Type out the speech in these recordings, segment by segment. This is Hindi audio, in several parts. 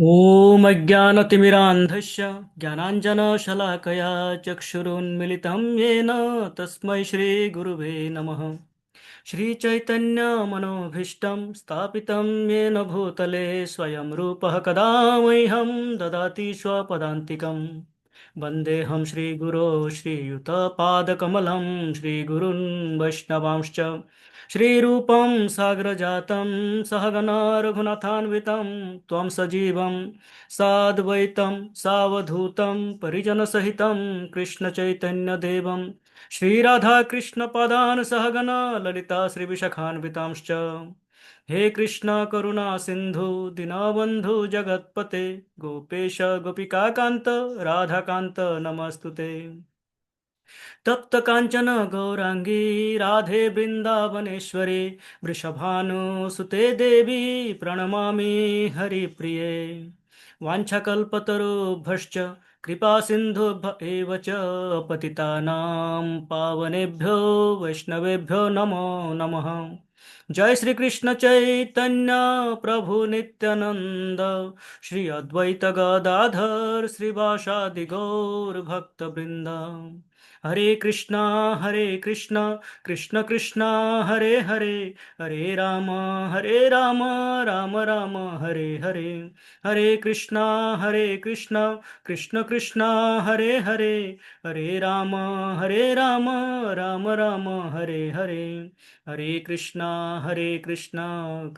ॐ अज्ञानतिमिरान्धस्य ज्ञानाञ्जनशलाकया चक्षुरुन्मिलितं येन तस्मै श्रीगुरुवे नमः। श्रीचैतन्यमनोभीष्टं स्थापितं येन भूतले स्वयं रूपः कदा मह्यं ददाति स्वपदान्तिकं। वन्देऽहं श्रीगुरो श्रीयुतपादकमलं श्रीगुरुन् वैष्णवांश्च श्रीरूपं साग्रजातं सहगना रघुनाथान्वितं त्वं सजीवं साद्वैतं सावधूतं परिजनसहितं कृष्णचैतन्यदेवं श्रीराधाकृष्णपादान् सहगना ललिता श्रीविशाखान्वितांश्च। हे कृष्ण करुणा सिन्धु दीनबन्धु जगत्पते गोपेश गोपिकान्त राधाकान्त नमस्तुते। तप्त कांचन गौरांगी राधे वृंदावनेश्वरी वृषभानुसुते देवी प्रणमामि हरिप्रिये। वाञ्छाकल्पतरुभ्यश्च कृपा सिन्धुभ्य एव च पतितानां पावनेभ्यो वैष्णवेभ्यो नमो नमः। जय श्री कृष्ण चैतन्य प्रभु नित्यानंद श्री अद्वैत गदाधर श्रीवासादि गौर भक्त वृंद। हरे कृष्णा कृष्ण कृष्ण हरे हरे हरे राम राम राम हरे हरे। हरे कृष्णा कृष्ण कृष्ण हरे हरे हरे राम राम राम हरे हरे। हरे कृष्णा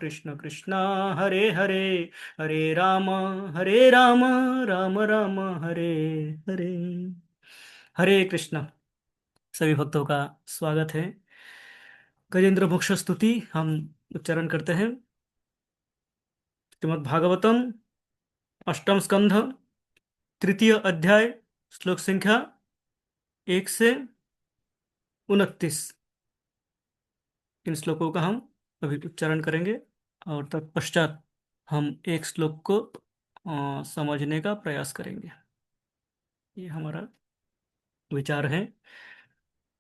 कृष्ण कृष्ण हरे हरे हरे राम राम राम हरे हरे। हरे कृष्णा। सभी भक्तों का स्वागत है। गजेंद्र मोक्ष स्तुति हम उच्चारण करते हैं। श्रीमद् भागवतम अष्टम स्कंध तृतीय अध्याय श्लोक संख्या 1 से 29। इन श्लोकों का हम अभी उच्चारण करेंगे और तत्पश्चात हम एक श्लोक को समझने का प्रयास करेंगे। ये हमारा विचार है।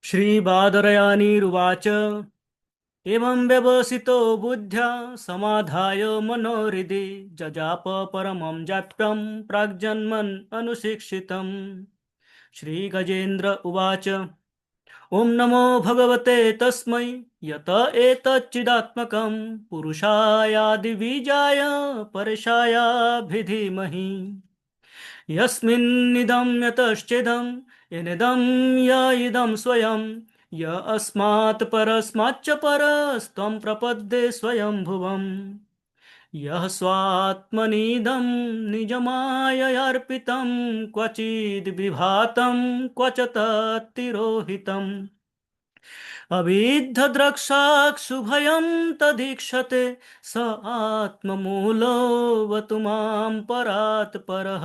श्री बादरयानीरुवाच एवं व्यवसितो बुद्ध्या समाधाय मनोहृदि जजाप परमं जाप्यं प्राग्जन्मन् अनुशिक्षितम्। श्रीगजेन्द्र उवाच ॐ नमो भगवते तस्मै यत एतच्चिदात्मकं पुरुषायादिबीजाय परेशायाभिधीमहि। यस्मिन्निदं यतश्चेदं यनिदं य इदं स्वयं य अस्मात् परस्माच्च परस्त्वं प्रपद्ये स्वयं भुवम्। यः स्वात्मनीदं निजमाययार्पितं क्वचिद्विभातं क्व च तत्तिरोहितम्। अविद्धद्रक्षाक्षुभयं तदीक्षते स आत्ममूलोऽवतु मां परात् परः।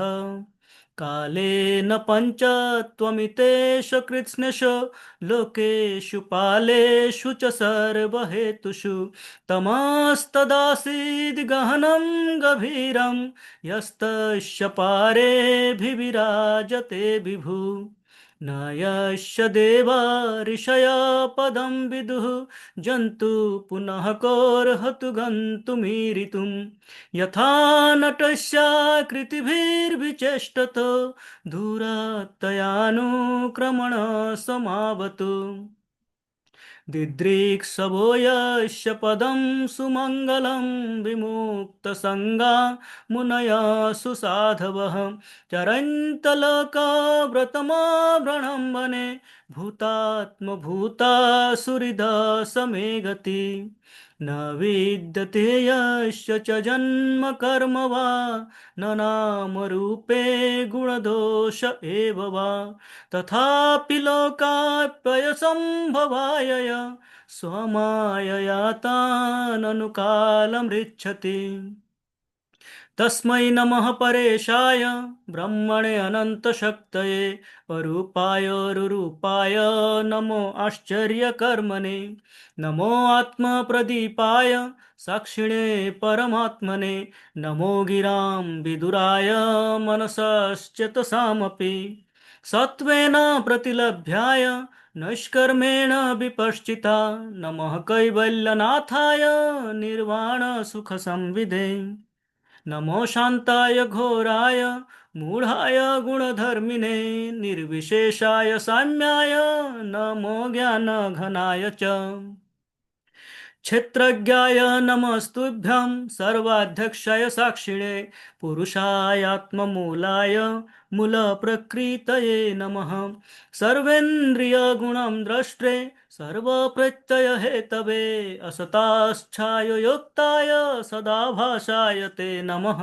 कालेन पञ्चत्वमितेषु कृत्स्नेषु लोकेषु पालेषु च सर्वहेतुषु तमस्तदासीद् गहनं गभीरं यस्तस्य पारेऽभिविराजते विभु। न यस्य देवा ऋषया पदं विदुः जन्तु पुनः कोऽर्हतु गन्तुमीरितुं। यथा नटस्याकृतिभिर्विचेष्टतो दूरात्तयानुक्रमण समावतु। दिदृक्षवो यस्य पदं सुमङ्गलं विमुक्तसङ्गा मुनयः सुसाधवः चरन्तलोकव्रतमावृणं वने भूतात्मभूतासुहृदा समे गति। न विद्यते यस्य च जन्म कर्म वा न नामरूपे गुणदोष एव वा तथापि लोकाप्ययसम्भवाय स्वमायया ताननुकालमृच्छति। तस्मै नमः परेशाय ब्रह्मणे अनन्तशक्तये अरूपाय रुरूपाय नमो आश्चर्यकर्मणे। नमो आत्मप्रदीपाय साक्षिणे परमात्मने। नमो गिरां विदुराय मनसश्चेतसामपि। सत्त्वेन प्रतिलभ्याय नैष्कर्मेण विपश्चिता नमः कैवल्यनाथाय निर्वाणसुखसंविदे। नमो शान्ताय घोराय मूढाय गुणधर्मिणे निर्विशेषाय साम्याय नमो ज्ञानघनाय च क्षेत्रज्ञाय नमस्तुभ्यं सर्वाध्यक्षाय साक्षिणे पुरुषायात्ममूलाय मूलप्रकृतये नमः सर्वेन्द्रियगुणं द्रष्ट्रे सर्वप्रत्ययहेतवे असताश्चाययुक्ताय सदाभासाय ते नमः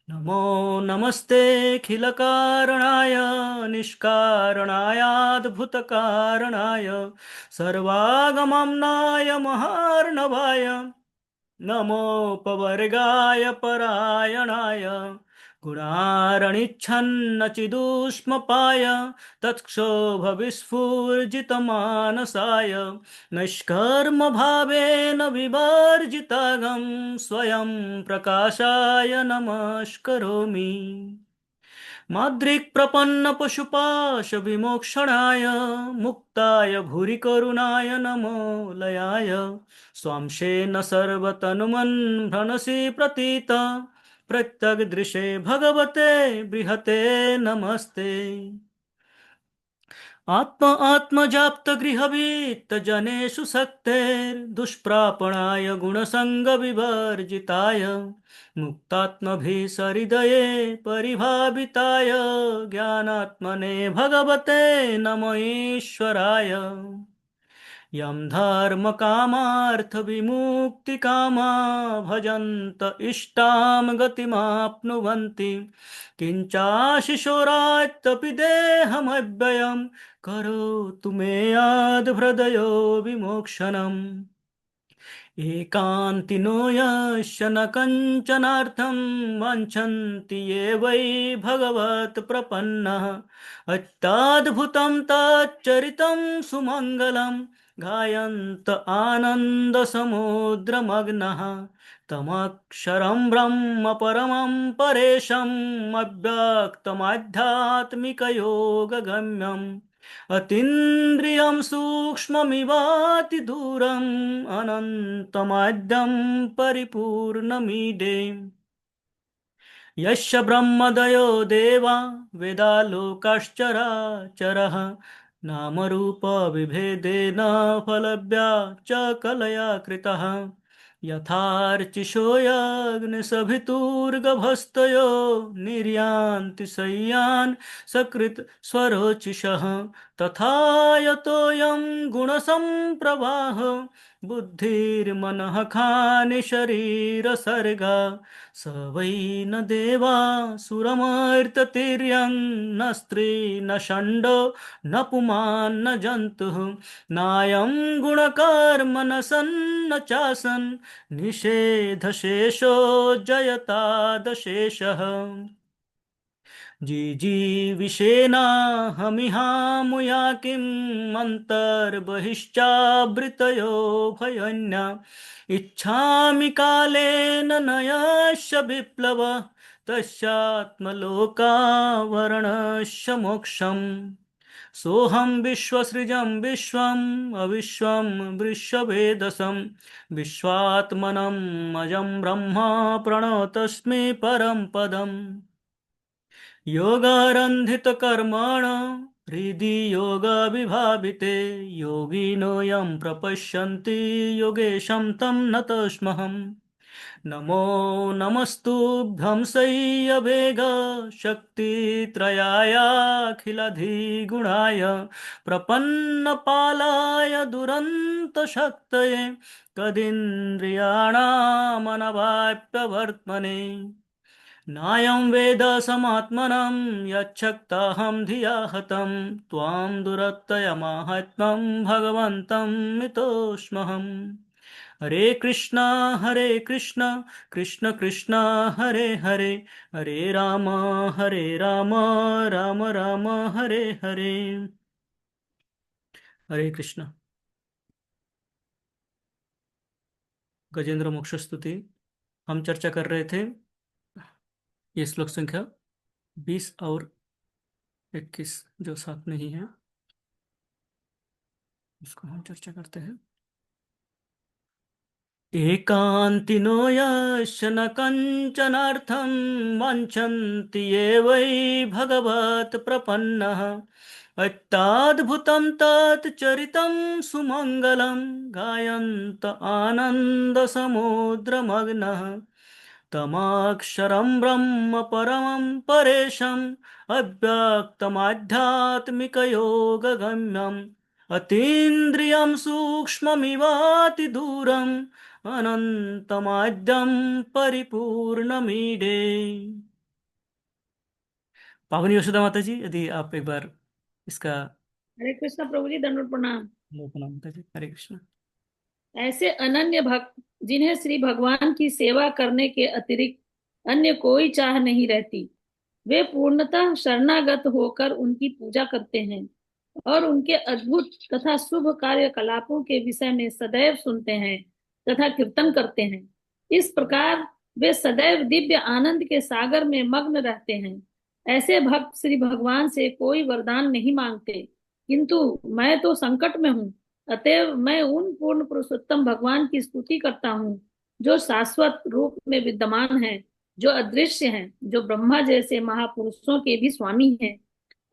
नमो नमस्तेऽखिलकारणाय निष्कारणायाद्भुतकारणाय सर्वागमम्नाय महार्णवाय नमोपवर्गाय परायणाय गुणारणिच्छन्नचिदुष्मपाय तत्क्षोभविस्फुर्जितमानसाय निष्कर्मभावेन विवर्जितागं स्वयं प्रकाशाय नमस्करोमि माद्रिक्प्रपन्नपशुपाशविमोक्षणाय मुक्ताय भूरिकरुणाय नमो लयाय स्वांशेन सर्वतनुमन् भ्रनसि प्रतीत प्रत्यग्दृशे भगवते बृहते नमस्ते आत्मजाप्तगृहवीत्तजनेषु सक्तेर्दुष्प्रापणाय गुणसङ्गविवर्जिताय मुक्तात्मभिः सहृदये परिभाविताय ज्ञानात्मने भगवते नम ईश्वराय यं धर्मकामार्थविमुक्तिकामा भजन्त इष्टां गतिमाप्नुवन्ति किञ्चाशिशोरात्तपि देहमव्ययं करोतु मे याद्हृदयो विमोक्षणम् एकान्तिनो यस्य न कञ्चनार्थं वाञ्छन्ति ये वै भगवत्प्रपन्नः अत्याद्भुतं तच्चरितं सुमङ्गलं गायन्त आनन्दसमुद्रमग्नः तमक्षरं ब्रह्म परमं परेशम् अव्यक्तमाध्यात्मिकयोगगम्यम् अतीन्द्रियं सूक्ष्ममिवातिदूरम् अनन्तमाद्यं परिपूर्णमीडे यस्य ब्रह्मदयो देवा वेदालोकाश्चराचरः नामरूपविभेदेन फलव्या च कलया कृतः यथार्चिषोऽयग्निशभितुर्गभस्तयो निर्यान्ति शय्यान् सकृत् स्वरोचिषः तथा यतोऽयं गुणसम्प्रवाह बुद्धिर्मनः खानि शरीरसर्गा स वै न देवा सुरमर्त्यतिर्यं न स्त्री न षण्डो न पुमान् न जन्तुः नायं गुणकर्म न सन्न चासन् निषेधशेषो जयतादशेषः जिजीविषेणाहमिहामुया किम् अन्तर्बहिश्चावृतयो भयन्या इच्छामि कालेन न यस्य विप्लवः तस्यात्मलोकावरणस्य मोक्षम् सोऽहं विश्वसृजं विश्वम् अविश्वं वृषभेदसं विश्वात्मनं अजं ब्रह्म प्रणतस्मि परं पदम् योगारन्धितकर्मण हृदि योगविभाविते योगिनो यं प्रपश्यन्ति योगेशं तं नतोऽस्म्यहम् नमो नमस्तुभ्यं शय्यवेग शक्तित्रयायाखिलधिगुणाय प्रपन्नपालाय दुरन्तशक्तये कदीन्द्रियाणामनवाप्यवर्त्मने नायं वेद समात्मनं यच्छक्ताहं धिया हतं त्वां दुरत्ययमाहात्म्यं भगवन्तं मितोऽस्म्यहम् हरे कृष्णा कृष्ण कृष्ण हरे हरे हरे राम राम राम हरे हरे हरे कृष्ण। गजेंद्र मोक्ष स्तुति हम चर्चा कर रहे थे। ये श्लोक संख्या 20 और 21 जो साथ में ही है उसको हम चर्चा करते हैं। एकान्तिनो यस्य न कञ्चनार्थं वाञ्छन्ति ये वै भगवत् प्रपन्नः अत्याद्भुतं तत् चरितं सुमङ्गलं गायन्त आनन्दसमुद्रमग्नः तमाक्षरं ब्रह्म परमं परेशम् अव्यक्तमाध्यात्मिकयोगगम्यम् अतीन्द्रियं सूक्ष्ममिवातिदूरम् अनन्तमाद्यं परिपूर्णमीडे। पावनी यशोदा माता जी, यदि आप एक बार इसका हरे कृष्ण प्रभु जी, दंडवत प्रणाम। प्रणाम माता जी। हरे कृष्ण। ऐसे अनन्य भक्त जिन्हें श्री भगवान की सेवा करने के अतिरिक्त अन्य कोई चाह नहीं रहती, वे पूर्णतः शरणागत होकर उनकी पूजा करते हैं और उनके अद्भुत तथा शुभ कार्यकलापों के विषय में सदैव सुनते हैं तथा कीर्तन करते हैं। इस प्रकार वे सदैव दिव्य आनंद के सागर में मग्न रहते हैं। ऐसे भक्त श्री भगवान से कोई वरदान नहीं मांगते, किंतु मैं तो संकट में हूँ, अतएव मैं उन पूर्ण पुरुषोत्तम भगवान की स्तुति करता हूँ जो शाश्वत रूप में विद्यमान है, जो अदृश्य हैं, जो ब्रह्मा जैसे महापुरुषों के भी स्वामी हैं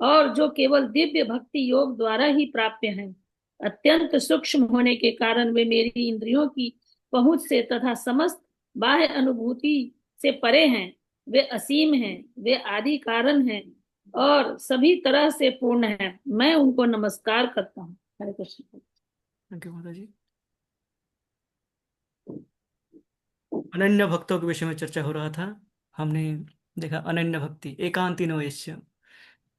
और जो केवल दिव्य भक्ति योग द्वारा ही प्राप्य हैं। अत्यंत सूक्ष्म होने के कारण वे मेरी इंद्रियों की पहुंच से तथा समस्त बाह्य अनुभूति से परे हैं। वे असीम हैं, वे आदि कारण हैं और सभी तरह से पूर्ण हैं। मैं उनको नमस्कार करता हूँ। हरे कृष्ण। थैंक यू माता जी। अनन्य भक्तों के विषय में चर्चा हो रहा था। हमने देखा अनन्य भक्ति एकांतिनो यस्य।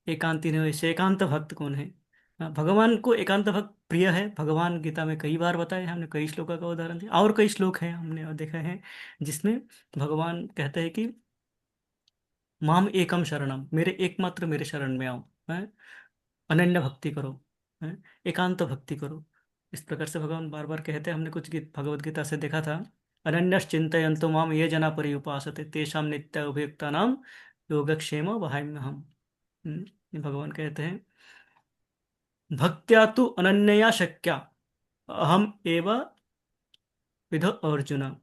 एकांतिनो यस्य, एकांत भक्त कौन है? भगवान को एकांत भक्त प्रिय है। भगवान गीता में कई बार बताए, हमने कई श्लोकों का उदाहरण दिया और कई श्लोक हैं हमने और देखा है जिसमें भगवान कहते हैं कि माम एकम शरणम, मेरे एकमात्र मेरे शरण में आओ। हैं? अनन्य भक्ति करो। हैं? एकांत भक्ति करो। इस प्रकार से भगवान बार बार कहते हैं। हमने कुछ भगवत गीता से देखा था। अनन्यश्चिन्तयन्तो माम ये जना पर्युपासते तेषां नित्य अभियुक्तानां योगक्षेम वहाम्यहम्। ये भगवान कहते हैं भक्त्या तु अनन्यया शक्या अहम एव विध अर्जुन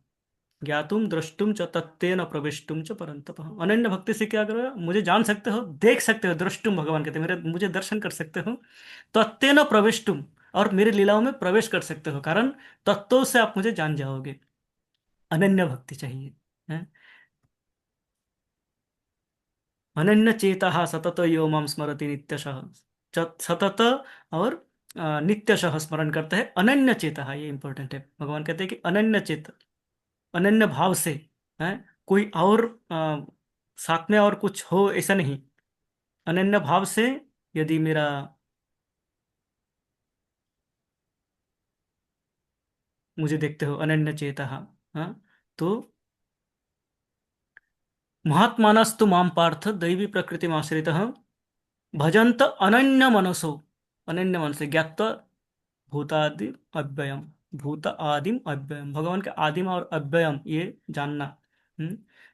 ज्ञातुम द्रष्टुम च तत्तेन प्रविष्टुम च परंतप। अनन्य भक्ति से क्या करो? मुझे जान सकते हो, देख सकते हो। द्रष्टुम, भगवान कहते हैं मेरे, मुझे दर्शन कर सकते हो। तत्तेन प्रविष्टुम, और मेरे लीलाओं में प्रवेश कर सकते हो। कारण तत्वों से आप मुझे जान जाओगे। अनन्य भक्ति चाहिए। हैं? अनन्य चेता सतत यो माम स्मरति नित्यशः। सतत और नित्यशः स्मरण करता है। अनन्य चेता, ये इंपॉर्टेंट है। भगवान कहते हैं कि अनन्य चेत, अनन्य भाव से। है? कोई और साथ में और कुछ हो ऐसा नहीं। अनन्य भाव से यदि मेरा मुझे देखते हो, अनन्य चेता। हाँ, तो महात्मानस्तु माम पार्थ दैवी प्रकृति आश्रितः भजंत अनन्य मनसो। अनन्य मन से ज्ञात्वा भूतादि अव्ययम, भूत आदिम अव्ययम, भगवान के आदिम और अव्ययम ये जानना।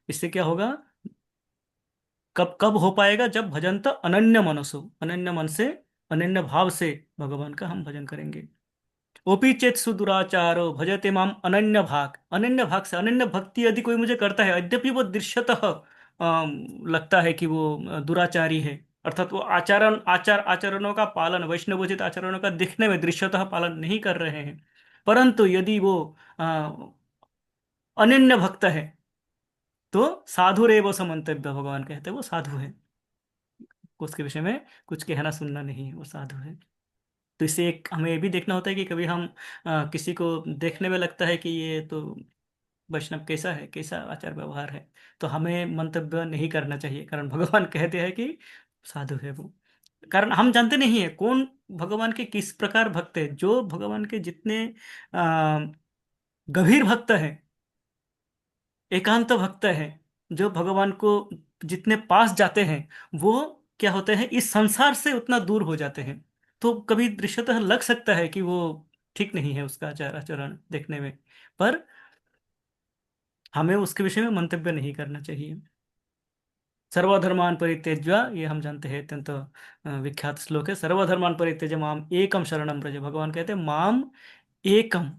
इससे क्या होगा? कब कब हो पाएगा? जब भजंत अनन्य मनसो, अनन्य मन से, अनन्य भाव से भगवान का हम भजन करेंगे। ओपी चेत सुदुराचारो भजते माम अनन्य भाग। अनन्य भाग से, अनन्य भक्ति यदि कोई मुझे करता है, यद्यपि वो दृश्यतः लगता है कि वो दुराचारी है, अर्थात वो आचरणों का पालन, वैष्णवोचित आचरणों का दिखने में दृश्यतः पालन नहीं कर रहे हैं, परंतु यदि वो अ, अनन्य भक्त है तो साधुरेव समन्तव्य, भगवान कहते हैं वो साधु है। उसके विषय में कुछ कहना सुनना नहीं है, वो साधु है। तो इससे एक हमें ये भी देखना होता है कि कभी हम किसी को देखने में लगता है कि ये तो वैष्णव कैसा है, कैसा आचार व्यवहार है, तो हमें मंतव्य नहीं करना चाहिए। कारण भगवान कहते हैं कि साधु है वो। कारण हम जानते नहीं है कौन भगवान के किस प्रकार भक्त है। जो भगवान के जितने आ, गंभीर भक्त है, एकांत भक्त है, जो भगवान को जितने पास जाते हैं, वो क्या होते हैं, इस संसार से उतना दूर हो जाते हैं। तो कभी दृश्यतः लग सकता है कि वो ठीक नहीं है उसका आचार आचरण देखने में, पर हमें उसके विषय में मंतव्य नहीं करना चाहिए। सर्वधर्मान परित्यज्य, ये हम जानते हैं, अत्यंत विख्यात श्लोक है। सर्वधर्मान परित्यज्य माम एकम शरणम ब्रज। भगवान कहते हैं माम एकम,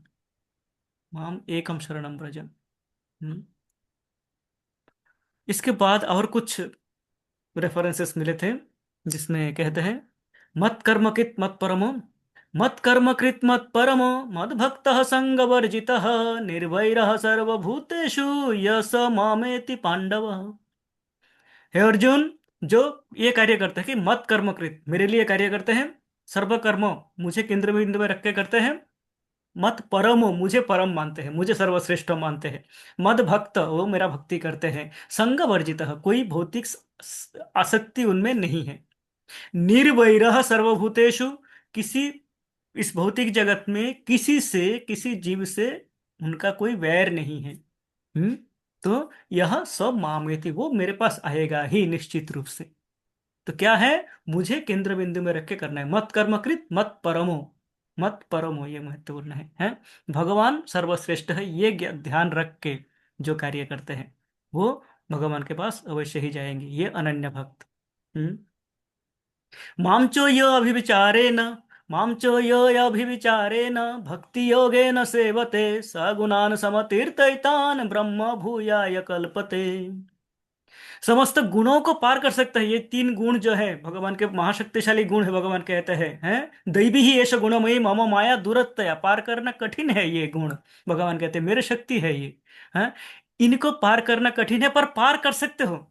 माम एकम शरणम व्रज। हम्म। इसके बाद और कुछ रेफरेंसेस मिले थे जिसमें कहते हैं, मत कर्म कृत मत परमो, मत कर्म कृत मत परमो, मद भक्त संग वर्जित, निर्वैर सर्वभूतेषु यस मामेति पांडव। हे अर्जुन, जो ये कार्य करते हैं कि मत कर्म कृत, मेरे लिए कार्य करते हैं, सर्व कर्म मुझे केंद्र बिंदु में रख के करते हैं, मत परमो मुझे परम मानते हैं, मुझे सर्वश्रेष्ठ मानते हैं, मद भक्त वो मेरा भक्ति करते हैं, संग वर्जित कोई भौतिक आसक्ति उनमें नहीं है, निर्वैरः सर्वभूतेषु किसी इस भौतिक जगत में किसी से किसी जीव से उनका कोई वैर नहीं है। हम्म। तो यह सब मामेति वो मेरे पास आएगा ही निश्चित रूप से। तो क्या है, मुझे केंद्र बिंदु में रख के करना है, मत कर्मकृत मत परमो, मत परमो ये महत्वपूर्ण है। भगवान सर्वश्रेष्ठ है ये ध्यान रख के जो कार्य करते हैं वो भगवान के पास अवश्य ही जाएंगे, ये अनन्य भक्त। हम्म। मांचो यो अभिविचारेण, मांचो यो अभिविचारेण भक्ति योगेन सेवते, सगुणान् समतीर्थैतान् ब्रह्म भूयाय कल्पते। समस्त गुणों को पार कर सकता है, ये तीन गुण जो है भगवान के महाशक्तिशाली गुण है, भगवान कहते हैं दैवी ही ऐसा गुणमयी मम माया दूरतया, पार करना कठिन है ये गुण, भगवान कहते हैं मेरे शक्ति है ये। हैं, इनको पार करना कठिन है पर पार कर सकते हो,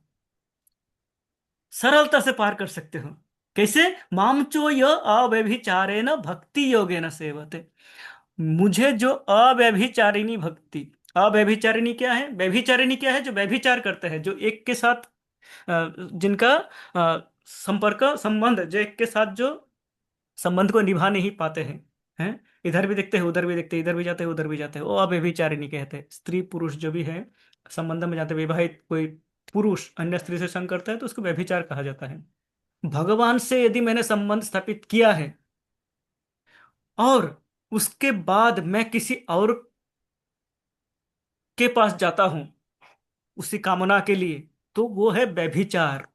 सरलता से पार कर सकते हो। कैसे, मामचो य अव्यभिचारेण भक्ति योगेन सेवते, मुझे जो अव्यभिचारिणी भक्ति, अव्यभिचारिणी क्या है, व्यभिचारिणी क्या है, जो व्यभिचार करते हैं, जो एक के साथ जिनका संपर्क संबंध, जो एक के साथ जो संबंध को निभा नहीं पाते हैं इधर भी देखते हैं उधर भी देखते हैं, इधर भी जाते हैं उधर भी जाते हैं, वो अव्यभिचारिणी कहते हैं। स्त्री पुरुष जो भी है संबंध में जाते हैं, विवाहित कोई पुरुष अन्य स्त्री से संग करता है तो उसको व्यभिचार कहा जाता है। भगवान से यदि मैंने संबंध स्थापित किया है और उसके बाद मैं किसी और के पास जाता हूं उसी कामना के लिए, तो वो है व्यभिचार।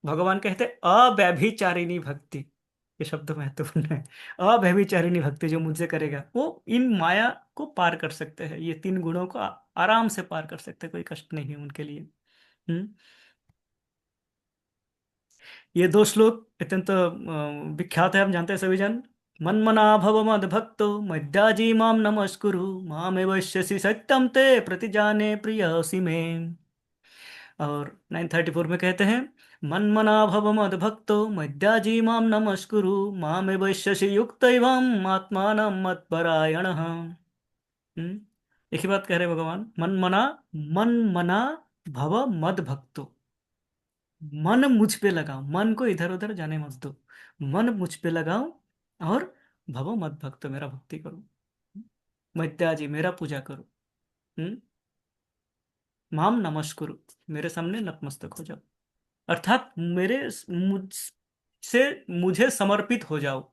भगवान कहते हैं अव्यभिचारिणी भक्ति, ये शब्द महत्वपूर्ण है। अव्यभिचारिणी भक्ति जो मुझसे करेगा वो इन माया को पार कर सकते हैं, ये तीन गुणों को आराम से पार कर सकते हैं, कोई कष्ट नहीं है उनके लिए। हम्म। ये दो श्लोक अत्यंत विख्यात है, हम जानते हैं सभी जन। मन्मना भव मद भक्तो मद्याजी माम नमस्कुरु, मामे वैश्यसि सत्यम ते प्रतिजाने प्रियसि मे। और 934 में कहते हैं, मन्मना भव मद भक्तो मद्याजी माम नमस्कुरु, मामे वैश्यसि युक्त एवं आत्मानं मत्परायणः। एक ही बात कह रहे हैं भगवान, मन मना भव मद भक्तो, मन मुझ पे लगाओ, मन को इधर उधर जाने मत दो, मन मुझ पे लगाओ और भवो मत भक्त मेरा भक्ति करो, मैत्याजी मेरा पूजा करो। हम्म। माम नमस्कुरु, मेरे सामने नतमस्तक हो जाओ, अर्थात मुझ से मुझे समर्पित हो जाओ,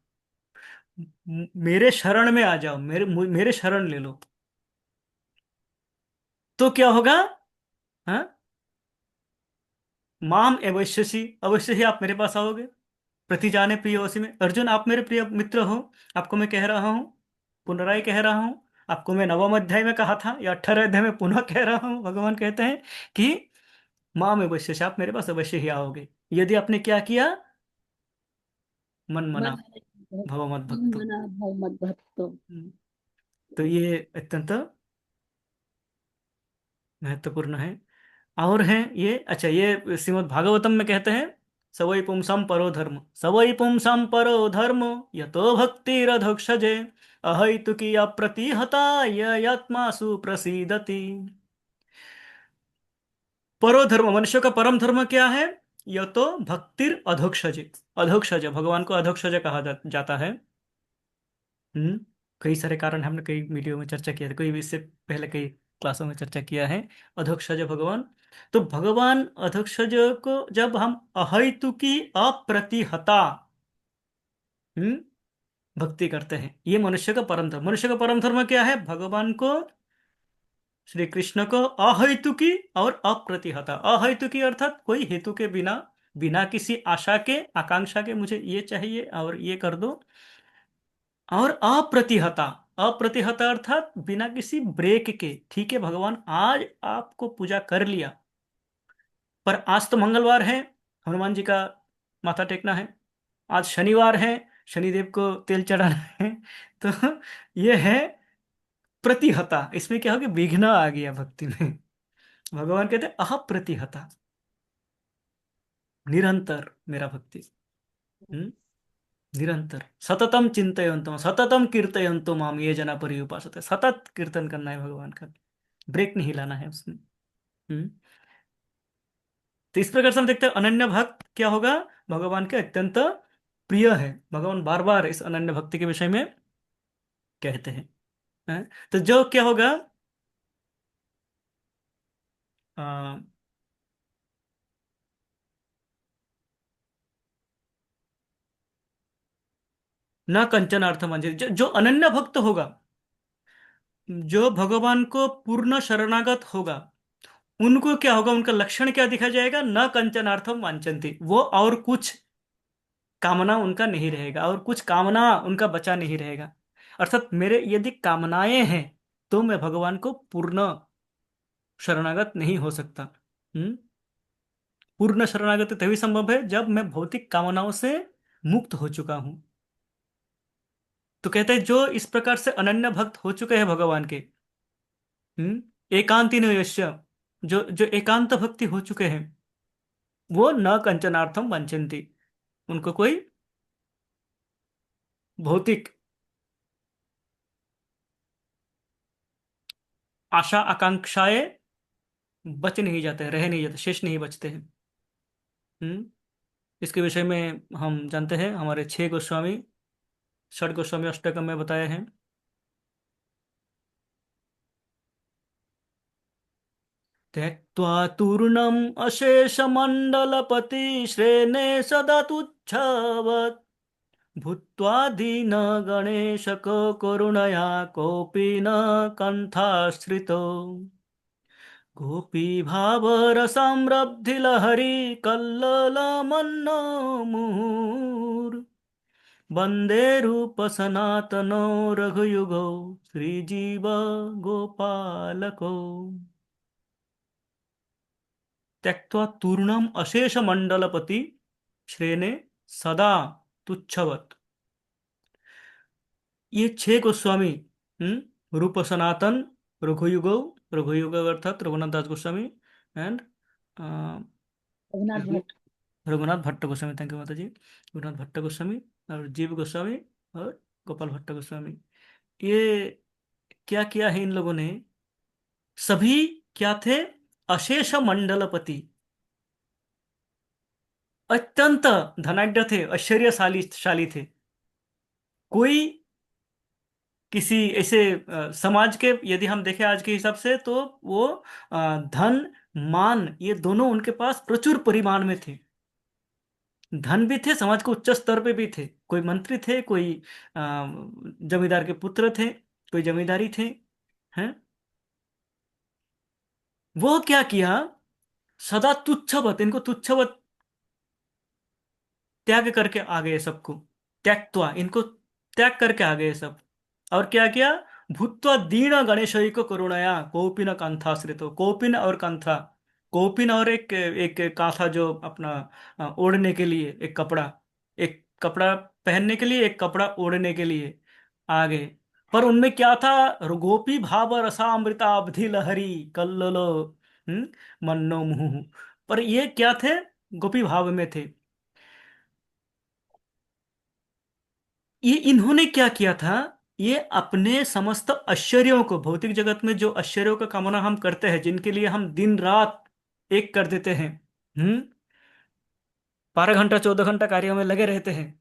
मेरे शरण में आ जाओ, मेरे शरण ले लो। तो क्या होगा, हाँ, माम अवश्यसी, अवश्य ही आप मेरे पास आओगे, प्रति जाने प्रिय वसी में, अर्जुन आप मेरे प्रिय मित्र हो, आपको मैं कह रहा हूँ, पुनराय कह रहा हूँ, आपको मैं नवम अध्याय में कहा था या 18 अध्याय में पुनः कह रहा हूँ, भगवान कहते हैं कि माँ में अवश्य से आप मेरे पास अवश्य ही आओगे, यदि आपने क्या किया, मन मना मन भव मत मन भक्तो। मना भव मद भक्तो। तो ये अत्यंत महत्वपूर्ण है। और हैं ये, अच्छा ये श्रीमद् भागवतम में कहते हैं, सवै पुंसां परो धर्म, सवै पुंसां परो धर्म, यतो भक्तिरधोक्षजे, अहैतुकी अप्रतिहता यत्मासु प्रसीदति। परो धर्म, मनुष्य का परम धर्म क्या है, यह तो भक्तिर अधोक्षज, अधोक्षज भगवान को अधोक्षज कहा जाता है। हम्म। कई सारे कारण हमने कई वीडियो में चर्चा किया था, कोई भी इससे पहले कई क्लासों में चर्चा किया है, अधोक्षज भगवान। तो भगवान अधोक्षज को जब हम अहैतुकी अप्रतिहता हम्म भक्ति करते हैं, ये मनुष्य का परम धर्म, मनुष्य का परम धर्म क्या है, भगवान को, श्री कृष्ण को अहेतुकी और अप्रतिहता, अहेतुकी अर्थात कोई हेतु के बिना, बिना किसी आशा के आकांक्षा के मुझे ये चाहिए और ये कर दो, और अप्रतिहता, अप्रतिहता अर्थात बिना किसी ब्रेक के। ठीक है भगवान, आज आपको पूजा कर लिया, पर आज तो मंगलवार है, हनुमान जी का माथा टेकना है। आज शनिवार है, शनिदेव को तेल चढ़ाना है। तो ये है प्रतिहता। इसमें क्या हो गया, विघ्न आ गया भक्ति में। भगवान कहते हैं अप्रतिहता, निरंतर मेरा भक्ति। हम्म, निरंतर सततम चिंतयन्तो सततम कीर्तयन्तो माम ये जना पर्युपासते। सतत कीर्तन करना है भगवान का, ब्रेक नहीं लाना है उसमें। हम्म। तो इस प्रकार से हम देखते हैं अनन्य भक्त क्या होगा, भगवान के अत्यंत प्रिय है। भगवान बार बार इस अनन्य भक्ति के विषय में कहते हैं। हैं? तो जो क्या होगा, आ, न कंचन अर्थ मंजिल, जो अनन्य भक्त होगा, जो भगवान को पूर्ण शरणागत होगा, उनको क्या होगा, उनका लक्षण क्या दिखा जाएगा, न कंचनार्थम वांछन्ति, वो और कुछ कामना उनका नहीं रहेगा, और कुछ कामना उनका बचा नहीं रहेगा। अर्थात मेरे यदि कामनाएं हैं तो मैं भगवान को पूर्ण शरणागत नहीं हो सकता। हम्म। पूर्ण शरणागत तभी संभव है जब मैं भौतिक कामनाओं से मुक्त हो चुका हूं। तो कहते हैं जो इस प्रकार से अनन्य भक्त हो चुके हैं भगवान के, एकांतिन यस्य, जो जो एकांत भक्ति हो चुके हैं, वो न कंचनार्थम वांछन्ति, उनको कोई भौतिक आशा आकांक्षाएं बच नहीं जाते, रह नहीं जाते, शेष नहीं बचते हैं। हम्म। इसके विषय में हम जानते हैं, हमारे 6 गोस्वामी, षड गोस्वामी अष्टकम में बताए हैं। त्यक्त्वा तूर्णम् अशेषमण्डलपति श्रेणे सदा तुच्छवत् भूत्वा दीन गणेशको करुणया कोऽपि न कण्ठाश्रितो गोपी भावरसाम्रब्धिलहरी कल्लोलमन्नमुहुर् वन्दे रूपसनातनो रघुयुगो श्रीजीव गोपालको त्यक्त्वा तूर्णम अशेष मंडलपति श्रेणे सदा तुच्छवत। ये 6 गोस्वामी, रूप सनातन, रघुयुगो, रघुयुग अर्थात Raghunath Das Goswami, and Raghunath Bhatt. Raghunath Bhatt Goswami, thank you माता जी, रघुनाथ भट्ट गोस्वामी और जीव गोस्वामी और गोपाल भट्ट गोस्वामी, ये क्या किया है इन लोगों ने, सभी क्या थे, अशेष मंडलपति, अत्यंत धनाढ्य थे, ऐश्वर्यशाली शाली थे। कोई किसी ऐसे समाज के, यदि हम देखें आज के हिसाब से, तो वो धन मान ये दोनों उनके पास प्रचुर परिमाण में थे। धन भी थे, समाज के उच्च स्तर पे भी थे, कोई मंत्री थे, कोई जमींदार के पुत्र थे, कोई जमींदारी थे, हैं। वो क्या किया, सदा तुच्छवत, इनको तुच्छवत त्याग करके आ गए सबको। त्यक्त्वा, इनको त्याग करके आ गए सब। और क्या किया, भूत्वा दीन गणेशई को करुणया कौपिन कंथाश्रितो, कौपिन और कंथा, कौपिन और एक एक कांथा जो अपना ओढ़ने के लिए एक कपड़ा, एक कपड़ा पहनने के लिए, एक कपड़ा ओढ़ने के लिए आ गए। पर उनमें क्या था, गोपी भाव रसामृता अवधि लहरी कल्लोलो मन्नो मुहुः। पर ये क्या थे, गोपी भाव में थे। ये इन्होंने क्या किया था, ये अपने समस्त ऐश्वर्यों को, भौतिक जगत में जो ऐश्वर्यों का कामना हम करते हैं, जिनके लिए हम दिन रात एक कर देते हैं, 12 घंटा 14 घंटा कार्यों में लगे रहते हैं,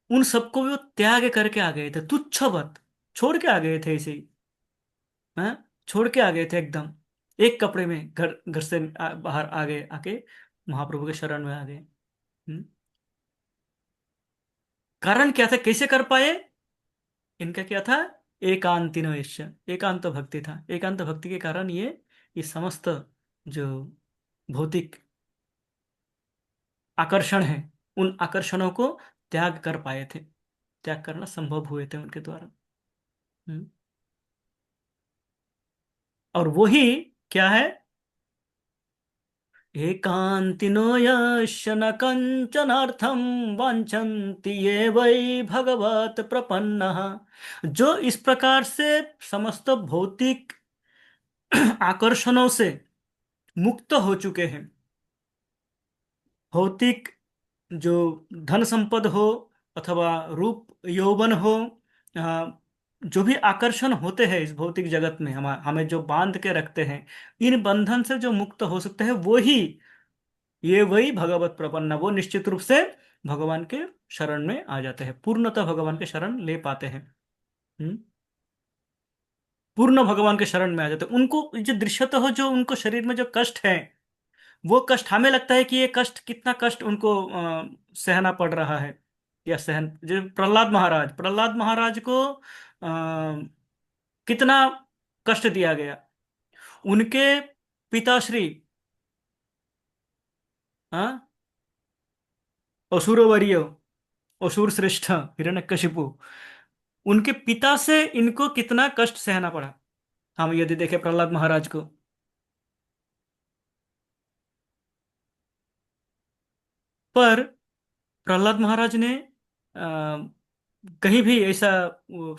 उन सबको वो त्याग करके आ गए थे, तुच्छवत छोड़ के आ गए थे ऐसे ही। हैं, छोड़ के आ गए थे एकदम, एक कपड़े में घर घर से बाहर आ गए, आके महाप्रभु के शरण में आ गए। हम्म। कारण क्या था, कैसे कर पाए, इनका क्या था, एकांतिन वैश्य, एकांत भक्ति था। एकांत भक्ति के कारण ये समस्त जो भौतिक आकर्षण है, उन आकर्षणों को त्याग कर पाए थे। त्याग करना संभव हुए थे उनके द्वारा। हम्म। और वही क्या है, एकांतिनो यस्य न कंचनार्थम वांछन्ति ये वै भगवत प्रपन्नः। जो इस प्रकार से समस्त भौतिक आकर्षणों से मुक्त हो चुके हैं, भौतिक जो धन संपद हो अथवा रूप यौवन हो, अ, जो भी आकर्षण होते हैं इस भौतिक जगत में, हम हमें जो बांध के रखते हैं, इन बंधन से जो मुक्त हो सकते हैं वो ही, ये वही भगवत प्रपन्न, वो निश्चित रूप से भगवान के शरण में आ जाते हैं, पूर्णतः भगवान के शरण ले पाते हैं। हम्म। पूर्ण भगवान के शरण में आ जाते हैं। उनको जो दृश्यतः हो, जो उनको शरीर में जो कष्ट है, वो कष्ट हमें लगता है कि ये कष्ट, कितना कष्ट उनको सहना पड़ रहा है, या सहन, जो प्रहलाद महाराज को कितना कष्ट दिया गया। उनके पिताश्री, हाँ, असुरवर्य, असुर श्रेष्ठ हिरण्यकशिपु, उनके पिता से इनको कितना कष्ट सहना पड़ा, हम यदि देखें प्रहलाद महाराज को। पर प्रहलाद महाराज ने कहीं भी ऐसा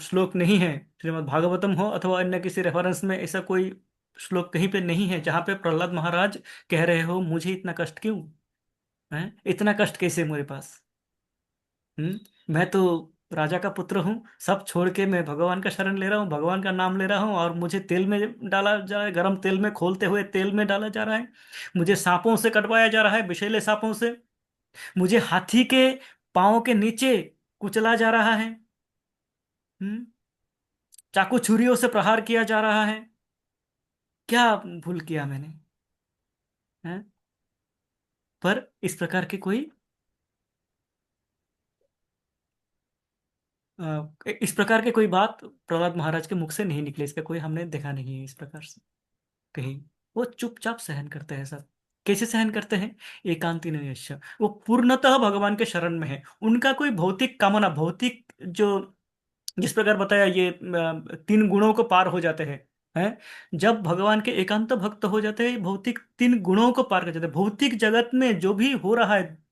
श्लोक नहीं है, श्रीमद् भागवतम हो अथवा अन्य किसी रेफरेंस में, ऐसा कोई श्लोक कहीं पे नहीं है जहां पे प्रहलाद महाराज कह रहे हो मुझे इतना कष्ट क्यों है, इतना कष्ट कैसे मेरे पास। मैं तो राजा का पुत्र हूँ, सब छोड़ के मैं भगवान का शरण ले रहा हूँ, भगवान का नाम ले रहा हूँ, और मुझे तेल में डाला जा रहा है, गर्म तेल में खोलते हुए तेल में डाला जा रहा है, मुझे सांपों से कटवाया जा रहा है, विषैले सांपों से, मुझे हाथी के पाँव के नीचे कुचला जा रहा है। हम्म। चाकू छुरियों से प्रहार किया जा रहा है। क्या भूल किया मैंने, हैं? पर इस प्रकार के कोई, इस प्रकार के कोई बात प्रहलाद महाराज के मुख से नहीं निकले, इसका कोई हमने देखा नहीं है इस प्रकार से कहीं। वो चुपचाप सहन करते हैं सब। कैसे सहन करते हैं? एकांती निश्चय, वो पूर्णतः भगवान के शरण में है, उनका कोई भौतिक कामना, भौतिक जो, जिस प्रकार बताया ये तीन गुणों को पार हो जाते हैं, हैं? जब भगवान के एकांत भक्त हो जाते हैं, भौतिक तीन गुणों को पार कर जाते हैं, भौतिक जगत में जो भी हो रहा है,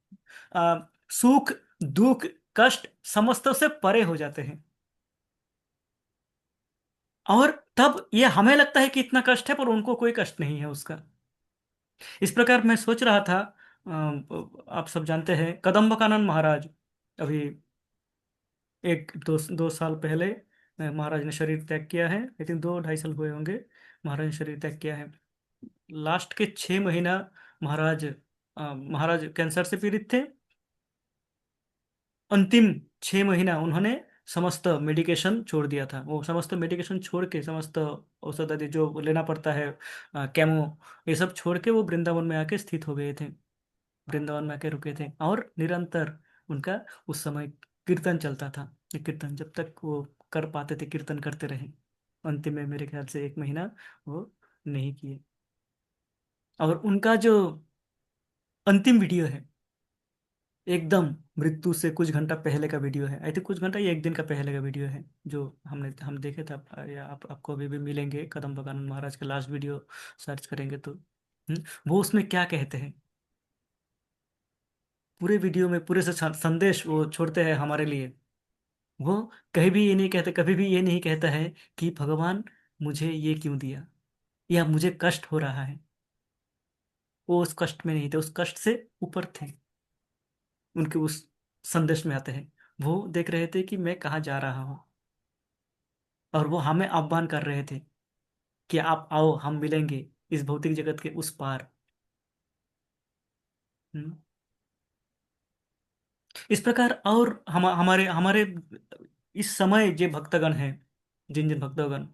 अ, सुख, दुख, कष्ट, समस्त से परे हो जाते हैं। और तब ये हमें लगता है कि इतना कष्ट है, पर उनको कोई कष्ट नहीं है उसका। इस प्रकार मैं सोच रहा था, आप सब जानते हैं कदम्बकानंद महाराज, अभी एक दो साल पहले महाराज ने शरीर त्याग किया है, आई थिंक 2-2.5 साल हुए होंगे, महाराज ने शरीर त्याग किया है। लास्ट के 6 महीना महाराज, महाराज कैंसर से पीड़ित थे। अंतिम 6 महीना उन्होंने समस्त मेडिकेशन छोड़ दिया था, वो समस्त मेडिकेशन छोड़ के, समस्त औषध आदि जो लेना पड़ता है, केमो, ये सब छोड़ के वो वृंदावन में आके स्थित हो गए थे, वृंदावन में आके रुके थे, और निरंतर उनका उस समय कीर्तन चलता था। ये कीर्तन जब तक वो कर पाते थे, कीर्तन करते रहे। अंतिम में मेरे ख्याल से 1 महीना वो नहीं किए। और उनका जो अंतिम वीडियो है, एकदम मृत्यु से कुछ घंटा पहले का वीडियो है, आई थिंक कुछ घंटा या एक दिन का पहले का वीडियो है, जो हम देखे थे, या आपको अभी भी मिलेंगे, कदम बकानंद महाराज का लास्ट वीडियो सर्च करेंगे तो। वो उसमें क्या कहते हैं, पूरे वीडियो में पूरे से संदेश वो छोड़ते हैं हमारे लिए। वो कहीं भी ये नहीं कहते, कभी भी ये नहीं कहता है कि भगवान मुझे ये क्यों दिया, या मुझे कष्ट हो रहा है। वो उस कष्ट में नहीं थे, उस कष्ट से ऊपर थे, उनके उस संदेश में आते हैं। वो देख रहे थे कि मैं कहाँ जा रहा हूँ, और वो हमें आह्वान कर रहे थे कि आप आओ, हम मिलेंगे इस भौतिक जगत के उस पार। हम्म। इस प्रकार, और हमारे हमारे इस समय जो भक्तगण हैं, जिन जिन भक्तगण,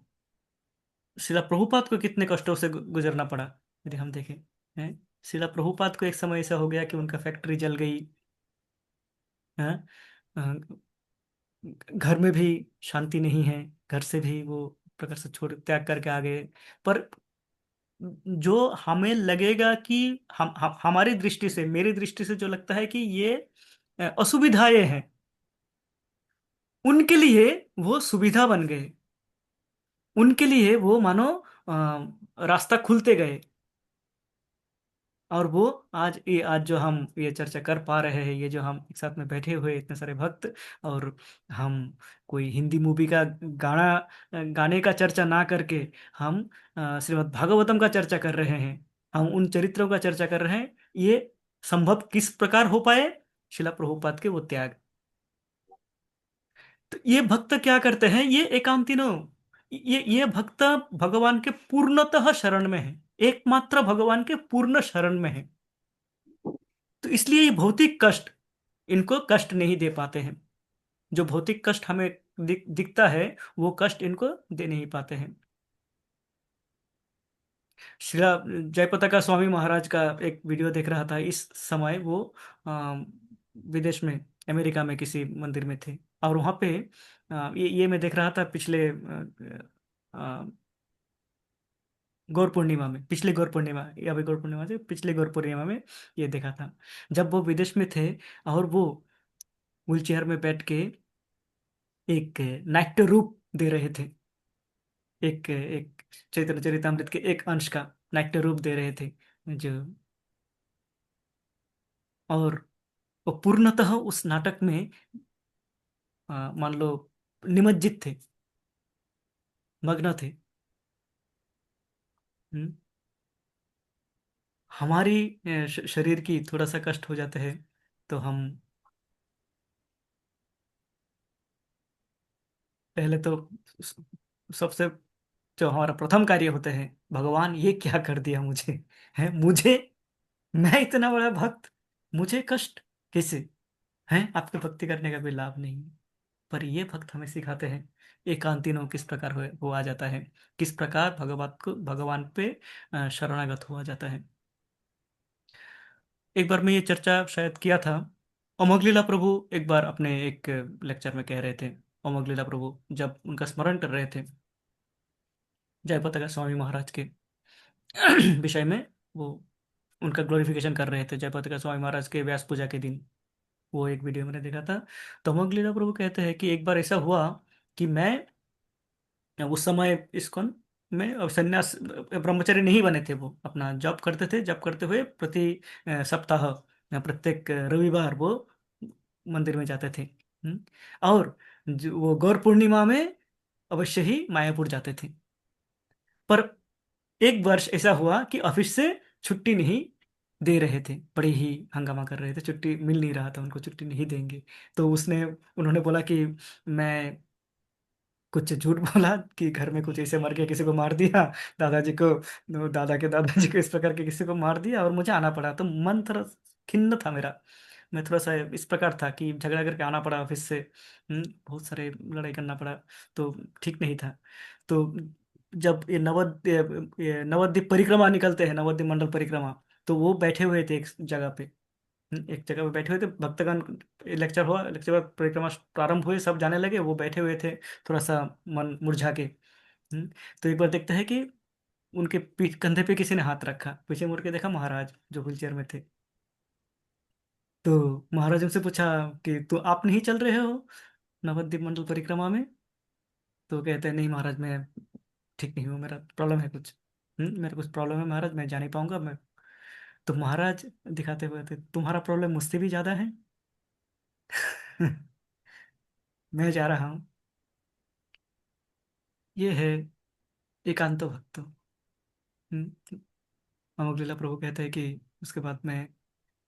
शिला प्रभुपाद को कितने कष्टों से गुजरना पड़ा, यदि हम देखें, हैं? शिला प्रभुपाद को एक समय ऐसा हो गया कि उनका फैक्ट्री जल गई, हैं? अ, घर में भी शांति नहीं है, घर से भी वो प्रकार से छोड़ त्याग करके आ गए। पर जो हमें लगेगा कि हमारी दृष्टि से, मेरी दृष्टि से जो लगता है कि ये असुविधाएं हैं, उनके लिए वो सुविधा बन गए, उनके लिए वो मानो रास्ता खुलते गए। और वो आज जो हम ये चर्चा कर पा रहे हैं, ये जो हम एक साथ में बैठे हुए इतने सारे भक्त, और हम कोई हिंदी मूवी का गाने का चर्चा ना करके हम श्रीमद् भागवतम का चर्चा कर रहे हैं, हम उन चरित्रों का चर्चा कर रहे हैं। ये संभव किस प्रकार हो पाए? शिला प्रभुपाद के वो त्याग। तो ये भक्त क्या करते हैं, ये एकांतिनो, ये भक्त भगवान के पूर्णतः शरण में है, एकमात्र भगवान के पूर्ण शरण में है। तो इसलिए ये भौतिक कष्ट इनको कष्ट नहीं दे पाते हैं। जो भौतिक कष्ट हमें दिखता है, वो कष्ट इनको दे नहीं पाते हैं। श्रीला जयपताका स्वामी महाराज का एक वीडियो देख रहा था इस समय। वो विदेश में, अमेरिका में किसी मंदिर में थे, और वहाँ पे ये मैं देख रहा था पिछले गौर पूर्णिमा में, पिछले गौर पूर्णिमा या अभी गौर पूर्णिमा से पिछले गौर पूर्णिमा में ये देखा था। जब वो विदेश में थे और वो व्हील चेयर में बैठ के एक नाट्य रूप दे रहे थे, एक एक चैतन्य चरितमृत के एक अंश का नाट्य रूप दे रहे थे, जो, और वो पूर्णतः उस नाटक में मान लो निमज्जित थे, मग्न थे। हम्म, हमारी शरीर की थोड़ा सा कष्ट हो जाता है तो हम पहले तो स- सबसे जो हमारा प्रथम कार्य होता है, भगवान ये क्या कर दिया मुझे, है मुझे, मैं इतना बड़ा भक्त, मुझे कष्ट कैसे? है आपके भक्ति करने का कोई लाभ नहीं है। पर ये भक्त हमें सिखाते हैं एकांतिनो किस प्रकार हो आ जाता है, किस प्रकार भगवान पे शरणागत हुआ जाता है। एक बार मैं ये चर्चा शायद किया था। अमोघलीला प्रभु एक बार अपने एक लेक्चर में कह रहे थे, अमोघलीला प्रभु जब उनका स्मरण कर रहे थे जयपताका स्वामी महाराज के विषय में, वो उनका ग्लोरिफिकेशन कर रहे थे जयपताका स्वामी महाराज के व्यास पूजा के दिन। वो एक वीडियो मैंने देखा था। तो अमोघलीला प्रभु कहते हैं कि एक बार ऐसा हुआ कि मैं उस समय इस्कॉन में अब संन्यास ब्रह्मचारी नहीं बने थे, वो अपना जॉब करते थे। जॉब करते हुए प्रति सप्ताह प्रत्येक रविवार वो मंदिर में जाते थे। और वो गौर पूर्णिमा में अवश्य ही मायापुर जाते थे। पर एक वर्ष ऐसा हुआ कि ऑफिस से छुट्टी नहीं दे रहे थे, बड़े ही हंगामा कर रहे थे, छुट्टी मिल नहीं रहा था, उनको छुट्टी नहीं देंगे। तो उन्होंने बोला कि मैं कुछ झूठ बोला कि घर में कुछ ऐसे मर गया, किसी को मार दिया, दादाजी को, दादा के दादाजी को इस प्रकार के किसी को मार दिया और मुझे आना पड़ा। तो मन थोड़ा खिन्न था मेरा, मैं थोड़ा सा इस प्रकार था कि झगड़ा करके आना पड़ा ऑफिस से। बहुत सारे लड़ाई करना पड़ा, तो ठीक नहीं था। तो जब ये नवद्वीप परिक्रमा निकलते हैं, नवद्वीप मंडल परिक्रमा, तो वो बैठे हुए थे एक जगह पे। एक जगह पे बैठे हुए थे भक्तगण, लेक्चर हुआ, लेक्चर बाद परिक्रमा प्रारंभ हुए, सब जाने लगे, वो बैठे हुए थे थोड़ा सा मन मुरझा के। तो एक बार देखते हैं कि उनके पीठ कंधे पे किसी ने हाथ रखा, पीछे मुड़ के देखा महाराज जो व्हील चेयर में थे। तो महाराज उनसे पूछा कि तो आप नहीं चल रहे हो नवद्वीप मंडल परिक्रमा में? तो कहते हैं नहीं महाराज, मैं ठीक नहीं हूँ, मेरा प्रॉब्लम है कुछ। मेरा कुछ प्रॉब्लम है महाराज, मैं जा नहीं पाऊंगा मैं। तो महाराज दिखाते हुए थे, तुम्हारा प्रॉब्लम मुझसे भी ज्यादा है। मैं जा रहा हूँ। ये है एकांत भक्त। अमोघ लीला प्रभु कहते हैं कि उसके बाद मैं,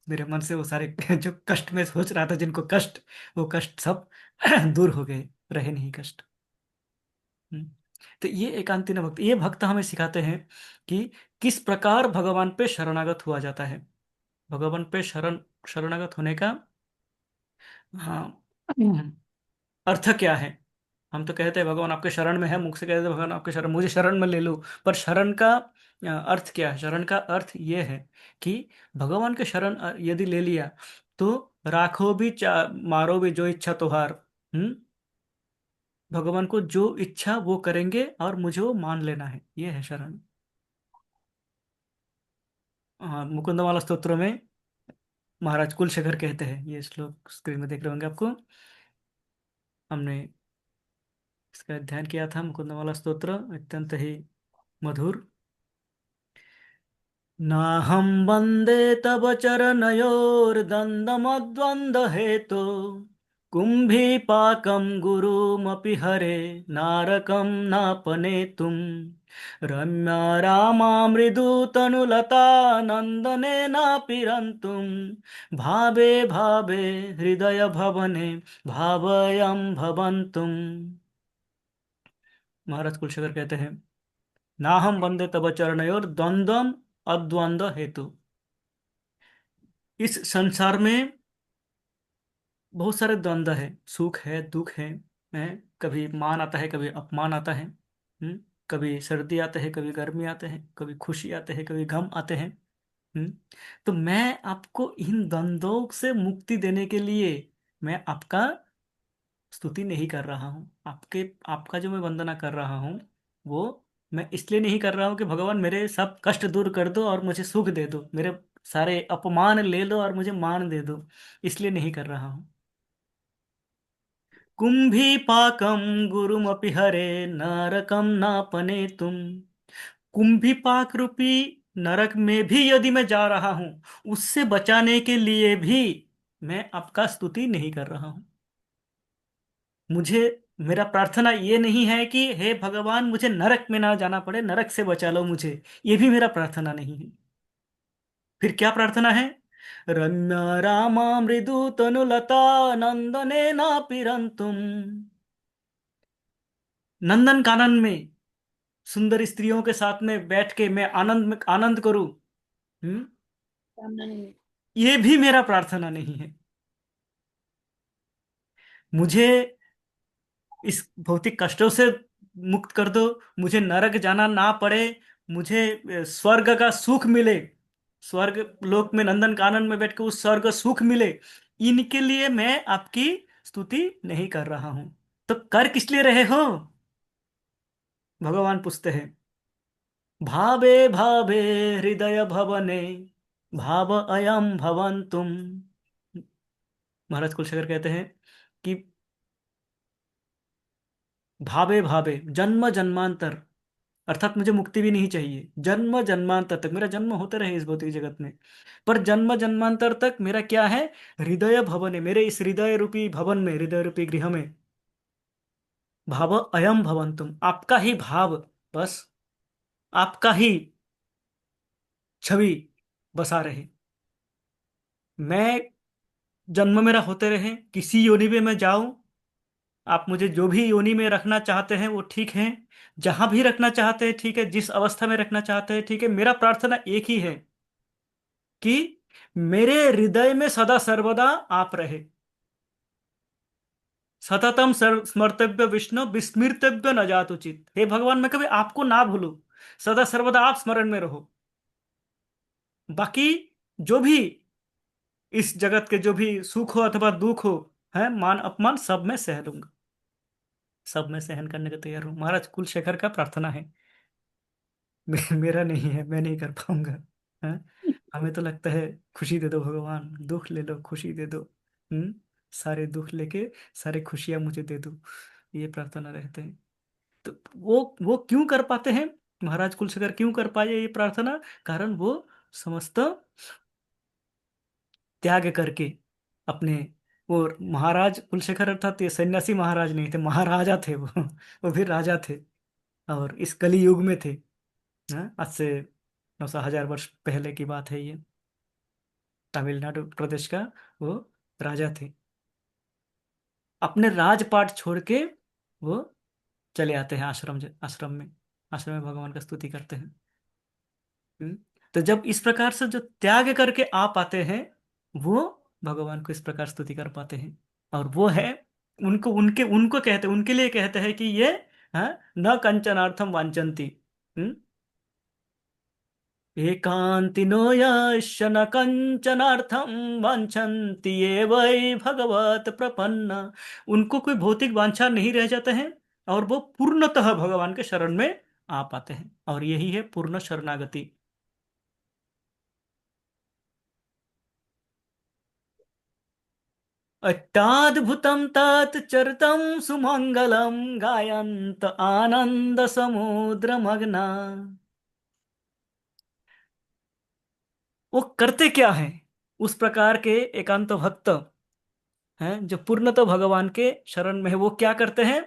मेरे मन से वो सारे जो कष्ट में सोच रहा था, जिनको कष्ट, वो कष्ट सब दूर हो गए, रहे नहीं कष्ट। हम्म। तो ये एकांती न भक्त, ये भक्त हमें सिखाते हैं कि किस प्रकार भगवान पे शरणागत हुआ जाता है। भगवान पे शरणागत होने का, हाँ, अर्थ क्या है? हम तो कहते हैं भगवान आपके शरण में है, मुख से कहते हैं भगवान आपके शरण, मुझे शरण में ले लो। पर शरण का अर्थ क्या है? शरण का अर्थ ये है कि भगवान के शरण यदि ले लिया तो राखो भी मारो भी जो इच्छा तुहार। हम्म। भगवान को जो इच्छा वो करेंगे और मुझे वो मान लेना है, ये है शरण। मुकुंदमाला स्तोत्र में महाराज कुलशेखर कहते हैं, ये श्लोक स्क्रीन में देख रहे होंगे आपको। हमने इसका अध्ययन किया था, मुकुंदमाला स्तोत्र, अत्यंत ही मधुर। नाहं वन्दे तव चरणयोर्दन्दमद्वन्द्वहेतो कुम्भीपाकं गुरुमपि हरे नारकं नापनेतुं रम्या रामा मृदुतनुलता नन्दनेनापि रन्तुं भावे भावे हृदय भवने भावयं भवन्तुम। महाराज कुलशेखर कहते हैं, नाहम वंदे तब चरणयोर द्वंद्वम अद्वंद्व हेतु। इस संसार में बहुत सारे द्वंद्व है, सुख है, दुख है, कभी मान आता है, कभी अपमान आता है। कभी सर्दी आते हैं, कभी गर्मी आते हैं, कभी खुशी आते हैं, कभी गम आते हैं। हम्म, तो मैं आपको इन द्वंद्वों से मुक्ति देने के लिए मैं आपका स्तुति नहीं कर रहा हूँ। आपका जो मैं वंदना कर रहा हूँ वो मैं इसलिए नहीं कर रहा हूँ कि भगवान मेरे सब कष्ट दूर कर दो और मुझे सुख दे दो, मेरे सारे अपमान ले लो और मुझे मान दे दो, इसलिए नहीं कर रहा हूँ। कुंभीपाकम गुरुमपि हरे नरकम नापने तुम। कुंभीपाक रूपी नरक में भी यदि मैं जा रहा हूं, उससे बचाने के लिए भी मैं आपका स्तुति नहीं कर रहा हूं। मुझे, मेरा प्रार्थना ये नहीं है कि हे भगवान मुझे नरक में ना जाना पड़े, नरक से बचा लो मुझे, ये भी मेरा प्रार्थना नहीं है। फिर क्या प्रार्थना है? रम्या रामा मृदु तनुलता नंदने ना पिरंतुम। नंदन कानन में सुंदर स्त्रियों के साथ में बैठ के मैं आनंद आनंद करूं, हम्म, कामना नहीं। ये भी मेरा प्रार्थना नहीं है। मुझे इस भौतिक कष्टों से मुक्त कर दो, मुझे नरक जाना ना पड़े, मुझे स्वर्ग का सुख मिले, स्वर्ग लोक में नंदन कानन में बैठ के उस स्वर्ग सुख मिले, इनके लिए मैं आपकी स्तुति नहीं कर रहा हूं। तो कर किस लिए रहे हो? भगवान पूछते हैं। भावे भावे हृदय भवने भाव अयम भवंतुम। महाराज कुलशेखर कहते हैं कि भावे भावे, जन्म जन्मांतर, अर्थात मुझे मुक्ति भी नहीं चाहिए, जन्म जन्मांतर तक मेरा जन्म होते रहे इस भौतिक जगत में, पर जन्म जन्मांतर तक मेरा क्या है? हृदय भवन है, मेरे इस हृदय रूपी भवन में, हृदय रूपी गृह में भाव अयम भवंतुम, आपका ही भाव, बस आपका ही छवि बसा रहे। मैं, जन्म मेरा होते रहे, किसी योनि में मैं जाऊं, आप मुझे जो भी योनि में रखना चाहते हैं वो ठीक है, जहां भी रखना चाहते हैं ठीक है, जिस अवस्था में रखना चाहते हैं ठीक है, मेरा प्रार्थना एक ही है कि मेरे हृदय में सदा सर्वदा आप रहे। सततम स्मर्तव्य विष्णु विस्मृतव्य न जात उचित। हे भगवान मैं कभी आपको ना भूलूं, सदा सर्वदा आप स्मरण में रहो। बाकी जो भी इस जगत के जो भी सुख हो अथवा दुख हो, है मान अपमान, सब मैं सह लूंगा, सब मैं सहन करने को तैयार हूँ। महाराज कुलशेखर का प्रार्थना है, मेरा नहीं है, मैं नहीं कर पाऊंगा। हाँ? हमें तो लगता है खुशी दे दो भगवान, दुख ले लो खुशी दे दो, हम्म, सारे दुख लेके सारे खुशियां मुझे दे दो, ये प्रार्थना रहते हैं। तो वो क्यों कर पाते हैं? महाराज कुलशेखर क्यों कर पाए ये प्रार्थना? कारण वो समस्त त्याग करके अपने, वो महाराज कुलशेखर अर्थात ये सन्यासी महाराज नहीं थे, महाराजा थे वो भी राजा थे, और इस कली युग में थे। हाँ, आज से 900 हजार वर्ष पहले की बात है ये। तमिलनाडु प्रदेश का वो राजा थे। अपने राजपाट छोड़ के वो चले आते हैं आश्रम, आश्रम में, आश्रम में भगवान का स्तुति करते हैं। हम्म, तो जब इस प्रकार से जो त्याग करके आ पाते हैं, वो भगवान को इस प्रकार स्तुति कर पाते हैं। और वो है, उनको उनके उनको कहते, उनके लिए कहते हैं कि ये, हाँ, न कंचनार्थम वांछन्ति। एकान्तिनो यस्य न कंचनार्थम वांछन्ति ये वै भगवत प्रपन्ना। उनको कोई भौतिक वांछा नहीं रह जाते हैं, और वो पूर्णतः भगवान के शरण में आ पाते हैं, और यही है पूर्ण शरणागति। अट्टाद्भुतं तात चरितं सुमंगलम गायन्त आनंद समुद्रमग्ना। वो करते क्या है? उस प्रकार के एकांत भक्त हैं जो पूर्णतः भगवान के शरण में है, वो क्या करते हैं?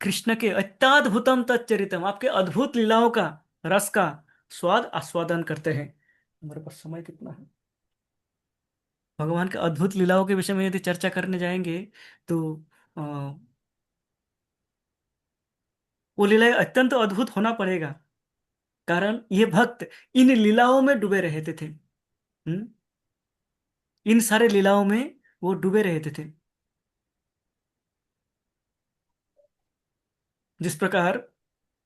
कृष्ण के अत्याद्भुतम तच्चरितम, आपके अद्भुत लीलाओं का, रस का स्वाद आस्वादन करते हैं। हमारे पास समय कितना है? भगवान के अद्भुत लीलाओं के विषय में यदि चर्चा करने जाएंगे तो अ, वो लीलाएं अत्यंत अद्भुत होना पड़ेगा। कारण ये भक्त इन लीलाओं में डूबे रहते थे। इन सारे लीलाओं में वो डूबे रहते थे। जिस प्रकार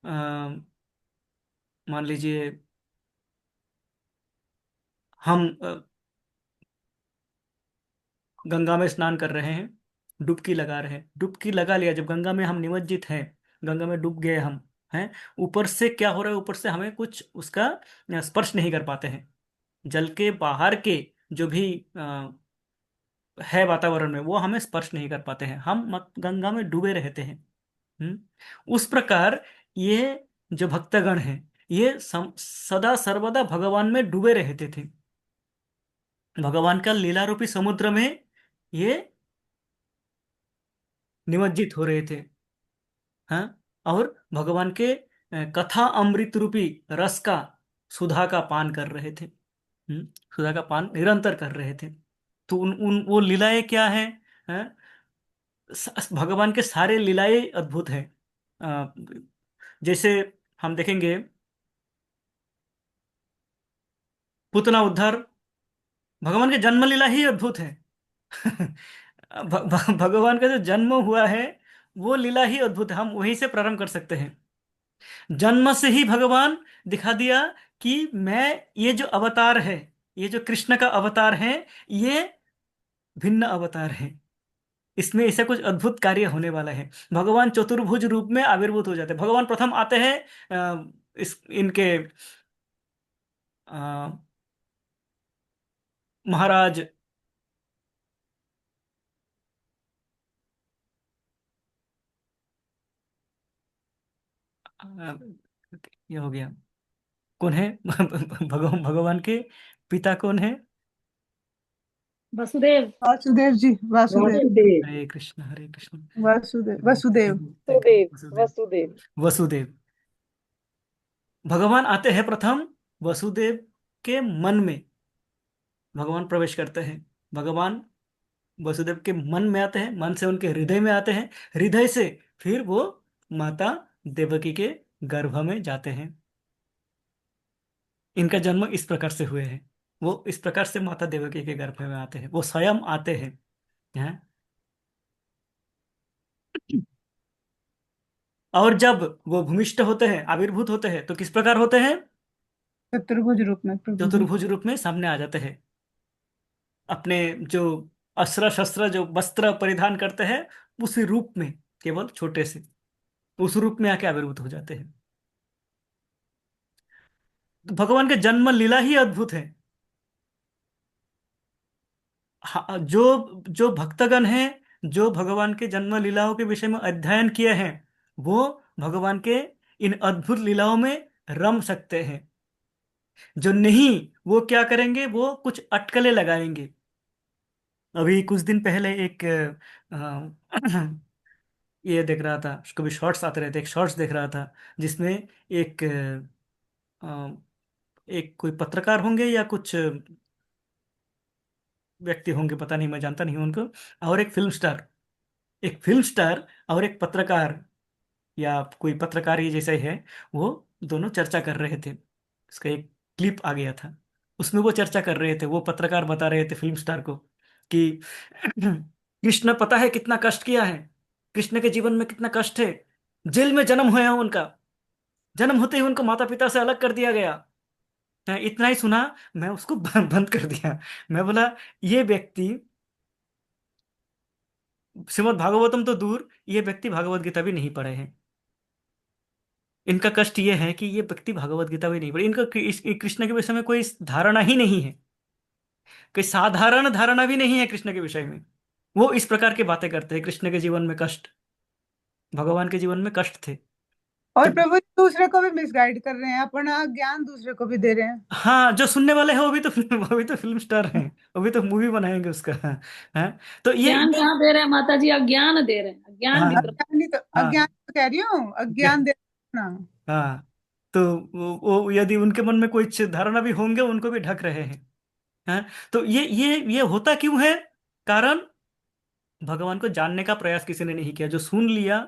अ, मान लीजिए हम गंगा में स्नान कर रहे हैं, डुबकी लगा रहे हैं, डुबकी लगा लिया, जब गंगा में हम निमज्जित हैं, गंगा में डूब गए हम हैं, ऊपर से क्या हो रहा है? ऊपर से हमें कुछ उसका स्पर्श नहीं कर पाते हैं। जल के बाहर के जो भी है वातावरण में, वो हमें स्पर्श नहीं कर पाते हैं, हम गंगा में डूबे रहते हैं। उस प्रकार ये जो भक्तगण हैं, ये सदा सर्वदा भगवान में डूबे रहते थे। भगवान का लीला रूपी समुद्र में ये निमज्जित हो रहे थे। हाँ, और भगवान के कथा अमृत रूपी रस का, सुधा का पान कर रहे थे। सुधा का पान निरंतर कर रहे थे। तो उन उन वो लीलाएं क्या हैं? हैं? भगवान के सारे लीलाएं अद्भुत हैं। अ, जैसे हम देखेंगे, पुतना उद्धार, भगवान के जन्म लीला ही अद्भुत है। भगवान का जो जन्म हुआ है, वो लीला ही अद्भुत है। हम वहीं से प्रारंभ कर सकते हैं। जन्म से ही भगवान दिखा दिया कि मैं, ये जो अवतार है, ये जो कृष्ण का अवतार है, ये भिन्न अवतार है। इसमें ऐसा कुछ अद्भुत कार्य होने वाला है। भगवान चतुर्भुज रूप में आविर्भूत हो जाते हैं। भगवान प्रथम आते हैं इस इनके अ, महाराज, ये हो गया, कौन है? भगवान के पिता कौन है? वसुदेव। वासुदेव जी, वासुदेव। वासुदेव। हरे कृष्ण। वासुदेव, वसुदेव। वसुदेव। वसुदेव। वसुदेव। वसुदेव। भगवान आते हैं प्रथम वसुदेव के मन में, भगवान प्रवेश करते हैं। भगवान वसुदेव के मन में आते हैं, मन से उनके हृदय में आते हैं, हृदय से फिर वो माता देवकी के गर्भ में जाते हैं। इनका जन्म इस प्रकार से हुए हैं। वो इस प्रकार से माता देवकी के गर्भ में आते हैं, वो स्वयं आते हैं। हैं? और जब वो भूमिष्ठ होते हैं, आविर्भूत होते हैं, तो किस प्रकार होते हैं? चतुर्भुज रूप में प्रभु जी। चतुर्भुज रूप में सामने आ जाते हैं। अपने जो अस्त्र शस्त्र, जो वस्त्र परिधान करते हैं, उसी रूप में, केवल छोटे से उस रूप में आके आविर्भूत हो जाते हैं। तो भगवान के जन्म लीला ही अद्भुत है। जो जो भक्तगण हैं, जो भगवान के जन्म लीलाओं के विषय में अध्ययन किए हैं, वो भगवान के इन अद्भुत लीलाओं में रम सकते हैं। जो नहीं, वो क्या करेंगे? वो कुछ अटकलें लगाएंगे। अभी कुछ दिन पहले एक ये देख रहा था, कभी शॉर्ट्स आते रहते, एक शॉर्ट्स देख रहा था जिसमें एक एक कोई पत्रकार होंगे या कुछ व्यक्ति होंगे, पता नहीं, मैं जानता नहीं हूं उनको, और एक फिल्म स्टार, एक फिल्म स्टार और एक पत्रकार, या कोई पत्रकार ही जैसा ही है, वो दोनों चर्चा कर रहे थे। उसका एक क्लिप आ गया था, उसमें वो चर्चा कर रहे थे। वो पत्रकार बता रहे थे फिल्म स्टार को कि कृष्ण पता है कितना कष्ट किया है, कृष्ण के जीवन में कितना कष्ट है। जेल में जन्म हुआ उनका, जन्म होते ही उनको माता पिता से अलग कर दिया गया। मैं इतना ही सुना, मैं उसको बंद कर दिया। मैं बोला, ये व्यक्ति, श्रीमद् भागवतम तो दूर, ये व्यक्ति भागवत गीता भी नहीं पढ़े हैं। इनका कष्ट ये है कि ये व्यक्ति भागवत गीता भी नहीं पढ़े, इनका कृष्ण के विषय में कोई धारणा ही नहीं है। कोई साधारण धारणा भी नहीं है कृष्ण के विषय में। वो इस प्रकार की बातें करते हैं। कृष्ण के जीवन में कष्ट, भगवान के जीवन में कष्ट थे। और तो प्रभु जी दूसरे को भी मिसगाइड कर रहे हैं, अपना ज्ञान दूसरे को भी दे रहे हैं। हाँ, जो सुनने वाले हैं वो भी तो फिल्म स्टार हैं, वो भी तो मूवी बनाएंगे उसका। हाँ, तो ज्ञान ये कहाँ दे रहे हैं माता जी, अज्ञान दे रहे हैं, अज्ञान की हाँ तरफ। अज्ञान ही तो, हाँ अज्ञान तो कह रही हूँ, अज्ञान दे ना। हाँ। तो वो यदि उनके मन में कोई धारणा भी होंगे, उनको भी ढक रहे हैं। हाँ, तो ये होता क्यों है? कारण, भगवान को जानने का प्रयास किसी ने नहीं किया। जो सुन लिया,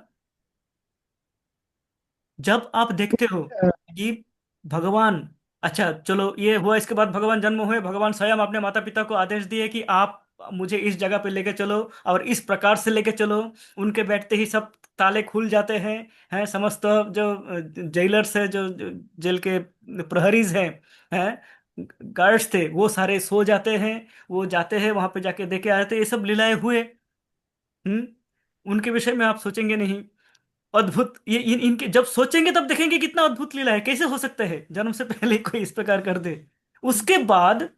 जब आप देखते हो कि भगवान, अच्छा चलो ये हुआ, इसके बाद भगवान जन्म हुए, भगवान स्वयं अपने माता पिता को आदेश दिए कि आप मुझे इस जगह पे लेके चलो और इस प्रकार से लेके चलो। उनके बैठते ही सब ताले खुल जाते हैं समस्त जो जेलर्स है, जो जेल के प्रहरीज हैं गार्ड्स थे, वो सारे सो जाते हैं। वो जाते हैं वहां पे, जाके देखे आते, ये सब लीलाएं हुए। उनके विषय में आप सोचेंगे नहीं? अद्भुत, ये इनके जब सोचेंगे तब देखेंगे कितना अद्भुत लीला है। कैसे हो सकता है जन्म से पहले कोई इस प्रकार कर दे? उसके बाद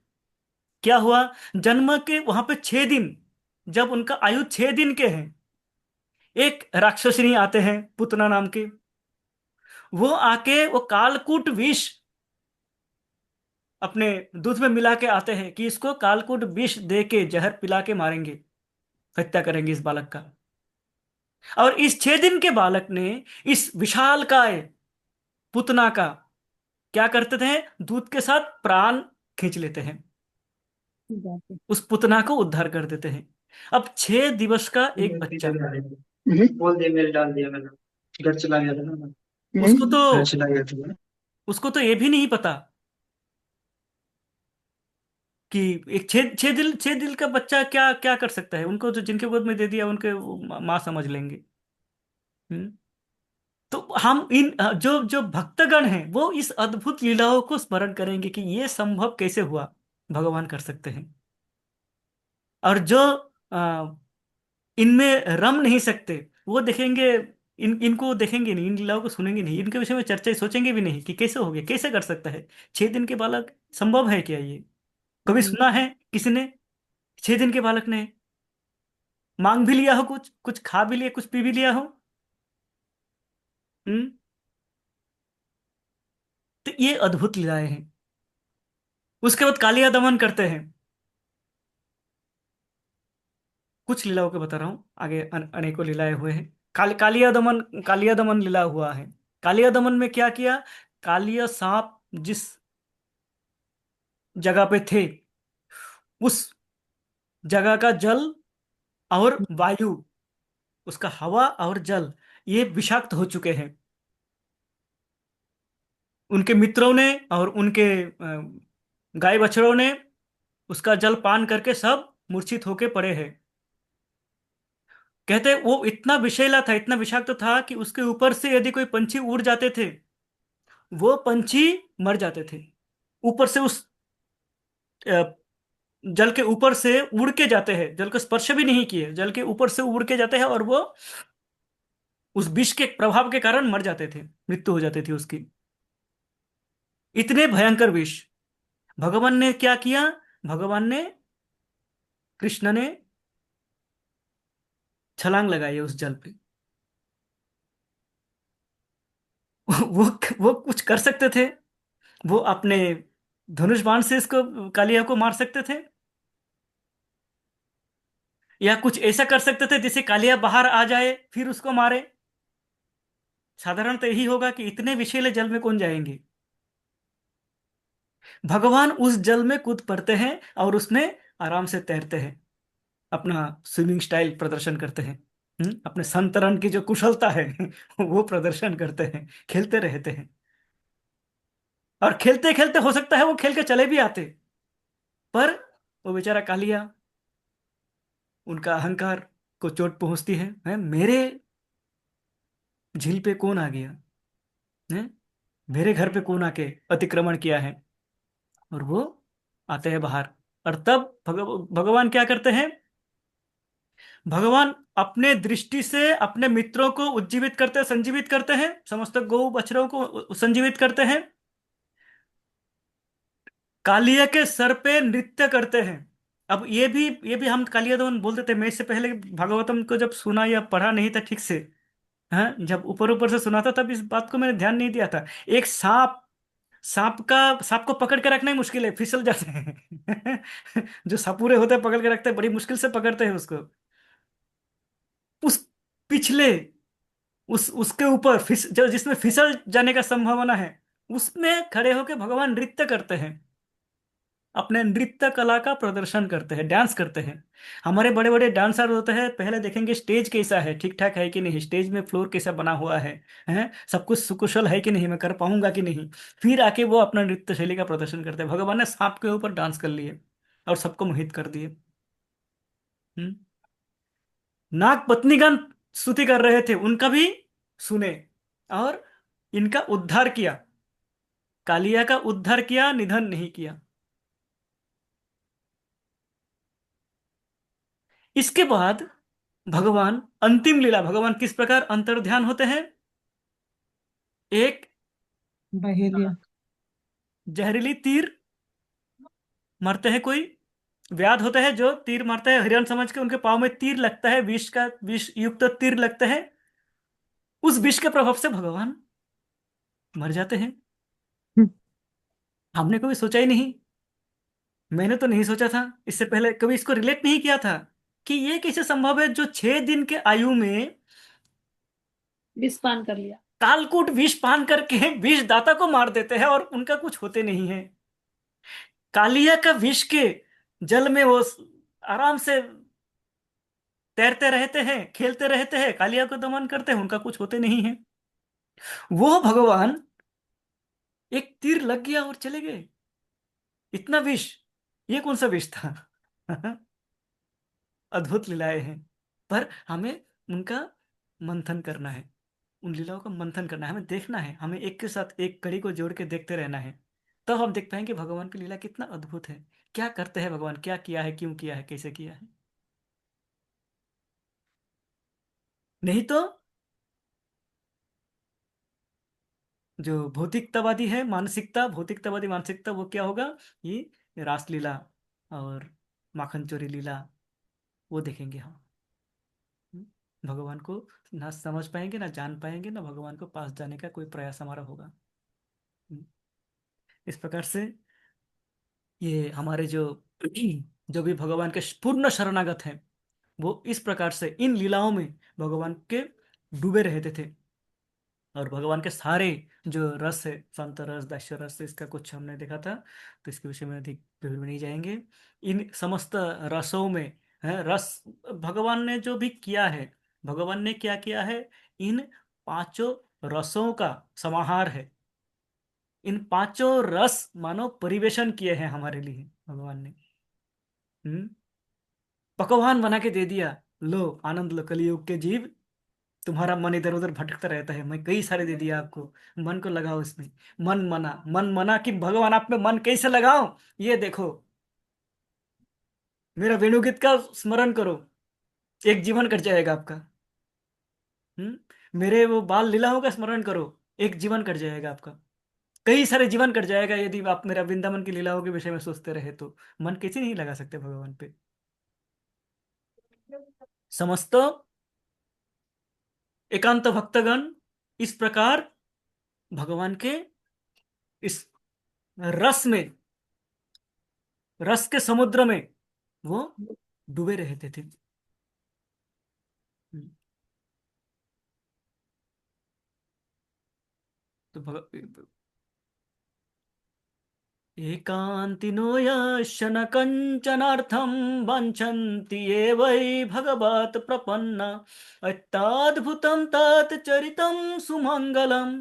क्या हुआ? जन्म के वहां पे 6 दिन, जब उनका आयु 6 दिन के हैं, एक राक्षसनी आते हैं पुतना नाम के। वो आके वो कालकूट विष अपने दूध में मिला के आते हैं कि इसको कालकूट विष दे के, जहर पिला के मारेंगे, हत्या करेंगे इस बालक का। और इस 6 दिन के बालक ने इस विशालकाय पुतना का क्या करते थे? दूध के साथ प्राण खींच लेते हैं, उस पुतना को उद्धार कर देते हैं। अब 6 दिवस का एक बच्चा, बोल दिया, मेरे डाल दिया मैंने, घर चला गया था ना मैं। उसको तो घर चला गया था। उसको तो ये भी नहीं पता कि एक 6 दिल का बच्चा क्या क्या कर सकता है। उनको जो जिनके गोद में दे दिया, उनके वो माँ समझ लेंगे। हम्म। तो हम इन जो जो भक्तगण हैं, वो इस अद्भुत लीलाओं को स्मरण करेंगे कि ये संभव कैसे हुआ, भगवान कर सकते हैं। और जो इनमें रम नहीं सकते, वो देखेंगे, इनको देखेंगे नहीं, इन लीलाओं को सुनेंगे नहीं, इनके विषय में चर्चा सोचेंगे भी नहीं कि कैसे हो गया, कैसे कर सकता है 6 दिन के बालक। संभव है क्या ये? कभी सुना है किसी ने 6 दिन के बालक ने मांग भी लिया हो, कुछ कुछ खा भी लिया, कुछ पी भी लिया हो? हम्म। तो ये अद्भुत लीलाएं हैं। उसके बाद कालिया दमन करते हैं। कुछ लीलाओं के बता रहा हूं, आगे अनेकों लीलाएं हुए हैं। कालिया दमन लीला हुआ है। कालिया दमन में क्या किया? कालिया सांप जिस जगह पे थे, उस जगह का जल और वायु, उसका हवा और जल, ये विषाक्त हो चुके हैं। उनके मित्रों ने और उनके गाय बछड़ों ने उसका जल पान करके सब मूर्छित होके पड़े हैं। कहते वो इतना विषैला था, इतना विषाक्त था कि उसके ऊपर से यदि कोई पंछी उड़ जाते थे, वो पंछी मर जाते थे। ऊपर से उस अ, जल के ऊपर से उड़ के जाते हैं, जल को स्पर्श भी नहीं किए, जल के ऊपर से उड़ के जाते हैं, और वो उस विष के प्रभाव के कारण मर जाते थे, मृत्यु हो जाती थी उसकी। इतने भयंकर विष। भगवान ने क्या किया? भगवान ने, कृष्ण ने छलांग लगाई उस जल पे। वो वो कुछ कर सकते थे? वो अपने धनुष बाण से इसको, कालिया को मार सकते थे, या कुछ ऐसा कर सकते थे जिससे कालिया बाहर आ जाए फिर उसको मारे? साधारणतः यही होगा कि इतने विषैले जल में कौन जाएंगे। भगवान उस जल में कूद पड़ते हैं और उसमें आराम से तैरते हैं, अपना स्विमिंग स्टाइल प्रदर्शन करते हैं। अपने संतरण की जो कुशलता है वो प्रदर्शन करते हैं, खेलते रहते हैं। और खेलते खेलते हो सकता है वो खेल के चले भी आते, पर वो बेचारा कालिया, उनका अहंकार को चोट पहुंचती है मेरे झील पे कौन आ गया है, मेरे घर पे कौन आके अतिक्रमण किया है। और वो आते हैं बाहर। और तब भगवान क्या करते हैं? भगवान अपने दृष्टि से अपने मित्रों को उज्जीवित करते हैं, संजीवित करते हैं, समस्त गौ बछड़ों को संजीवित करते हैं। कालिया के सर पे नृत्य करते हैं। अब ये भी हम कालिया दमन बोलते थे। मैं इससे पहले भागवतम को जब सुना या पढ़ा नहीं था ठीक से, हाँ, जब ऊपर ऊपर से सुना था तब इस बात को मैंने ध्यान नहीं दिया था। एक सांप को पकड़ के रखना ही मुश्किल है, फिसल जाते हैं। जो सापुरे होते हैं पकड़ के रखते हैं, बड़ी मुश्किल से पकड़ते हैं उसको। उस पिछले उस उसके ऊपर जो जिसमें फिसल जाने का संभावना है, उसमें खड़े होकर भगवान नृत्य करते हैं। अपने नृत्य कला का प्रदर्शन करते हैं, डांस करते हैं। हमारे बड़े बड़े डांसर होते हैं, पहले देखेंगे स्टेज कैसा है, ठीक ठाक है कि नहीं, स्टेज में फ्लोर कैसा बना हुआ है, हैं, सब कुछ सुकुशल है कि नहीं, मैं कर पाऊंगा कि नहीं। फिर आके वो अपना नृत्य शैली का प्रदर्शन करते हैं। भगवान ने सांप के ऊपर डांस कर लिए और सबको मोहित कर दिए। हम्म। नाग पत्नीगण स्तुति कर रहे थे, उनका भी सुने और इनका उद्धार किया। कालिया का उद्धार किया, निधन नहीं किया। इसके बाद भगवान अंतिम लीला, भगवान किस प्रकार अंतर्ध्यान होते हैं। एक बहेलिया। जहरीली तीर मारते हैं कोई, व्याध होते हैं जो तीर मारते हैं हिरण समझ के, उनके पाँव में तीर लगता है, विष युक्त तीर लगते हैं। उस विष के प्रभाव से भगवान मर जाते हैं। हमने कभी सोचा ही नहीं, मैंने तो नहीं सोचा था, इससे पहले कभी इसको रिलेट नहीं किया था कि ये कैसे संभव है जो 6 दिन के आयु में विष पान कर लिया। कालकूट विष पान करके विष दाता को मार देते हैं और उनका कुछ होते नहीं है। कालिया का विष के जल में वो आराम से तैरते रहते हैं, खेलते रहते हैं, कालिया को दमन करते हैं, उनका कुछ होते नहीं है। वो भगवान एक तीर लग गया और चले गए। इतना विष, ये कौन सा विष था। अद्भुत लीलाएं हैं। पर हमें उनका मंथन करना है, उन लीलाओं का मंथन करना है, हमें देखना है, हमें एक के साथ एक कड़ी को जोड़ के देखते रहना है। तब हम देख पाएंगे भगवान की लीला कितना अद्भुत है, क्या करते हैं भगवान, क्या किया है, क्यों किया है, कैसे किया है। नहीं तो जो भौतिकतावादी है मानसिकता, भौतिकतावादी मानसिकता, वो क्या होगा, ये रासलीला और माखन चोरी लीला वो देखेंगे हम। भगवान को ना समझ पाएंगे, ना जान पाएंगे, ना भगवान को पास जाने का कोई प्रयास हमारा होगा। हम्म, इस प्रकार से ये हमारे जो जो भी भगवान के पूर्ण शरणागत हैं, वो इस प्रकार से इन लीलाओं में भगवान के डूबे रहते थे। और भगवान के सारे जो रस है, संत रस, दास्य रस, इसका कुछ हमने देखा था, तो इसके विषय में अधिक गहन में नहीं जाएंगे। इन समस्त रसों में है रस, भगवान ने जो भी किया है, भगवान ने क्या किया है, इन पांचों रसों का समाहार है। इन पांचों रस मानो परिवेशन किए हैं हमारे लिए भगवान ने। हम्म। पकवान बना के दे दिया, लो आनंद लो कलयुग के जीव, तुम्हारा मन इधर उधर भटकता रहता है, मैं कई सारे दे दिया आपको, मन को लगाओ इसमें। मन मना कि भगवान आप में मन कैसे लगाओ, ये देखो, मेरा वेणुगीत का स्मरण करो, एक जीवन कट जाएगा आपका। मेरे वो बाल लीलाओं का स्मरण करो, एक जीवन कट जाएगा आपका, कई सारे जीवन कट जाएगा यदि आप मेरा वृंदावन की लीलाओं के विषय में सोचते रहे तो। मन कैसे नहीं लगा सकते भगवान पे। समस्त एकांत भक्तगण इस प्रकार भगवान के इस रस में, रस के समुद्र में वो डूबे रहते थे। तो एकान्तिनो यश्चन कञ्चनार्थं वाञ्छन्ति ये वै भगवत् प्रपन्ना अत्याद्भुतं तत् चरितं सुमंगलम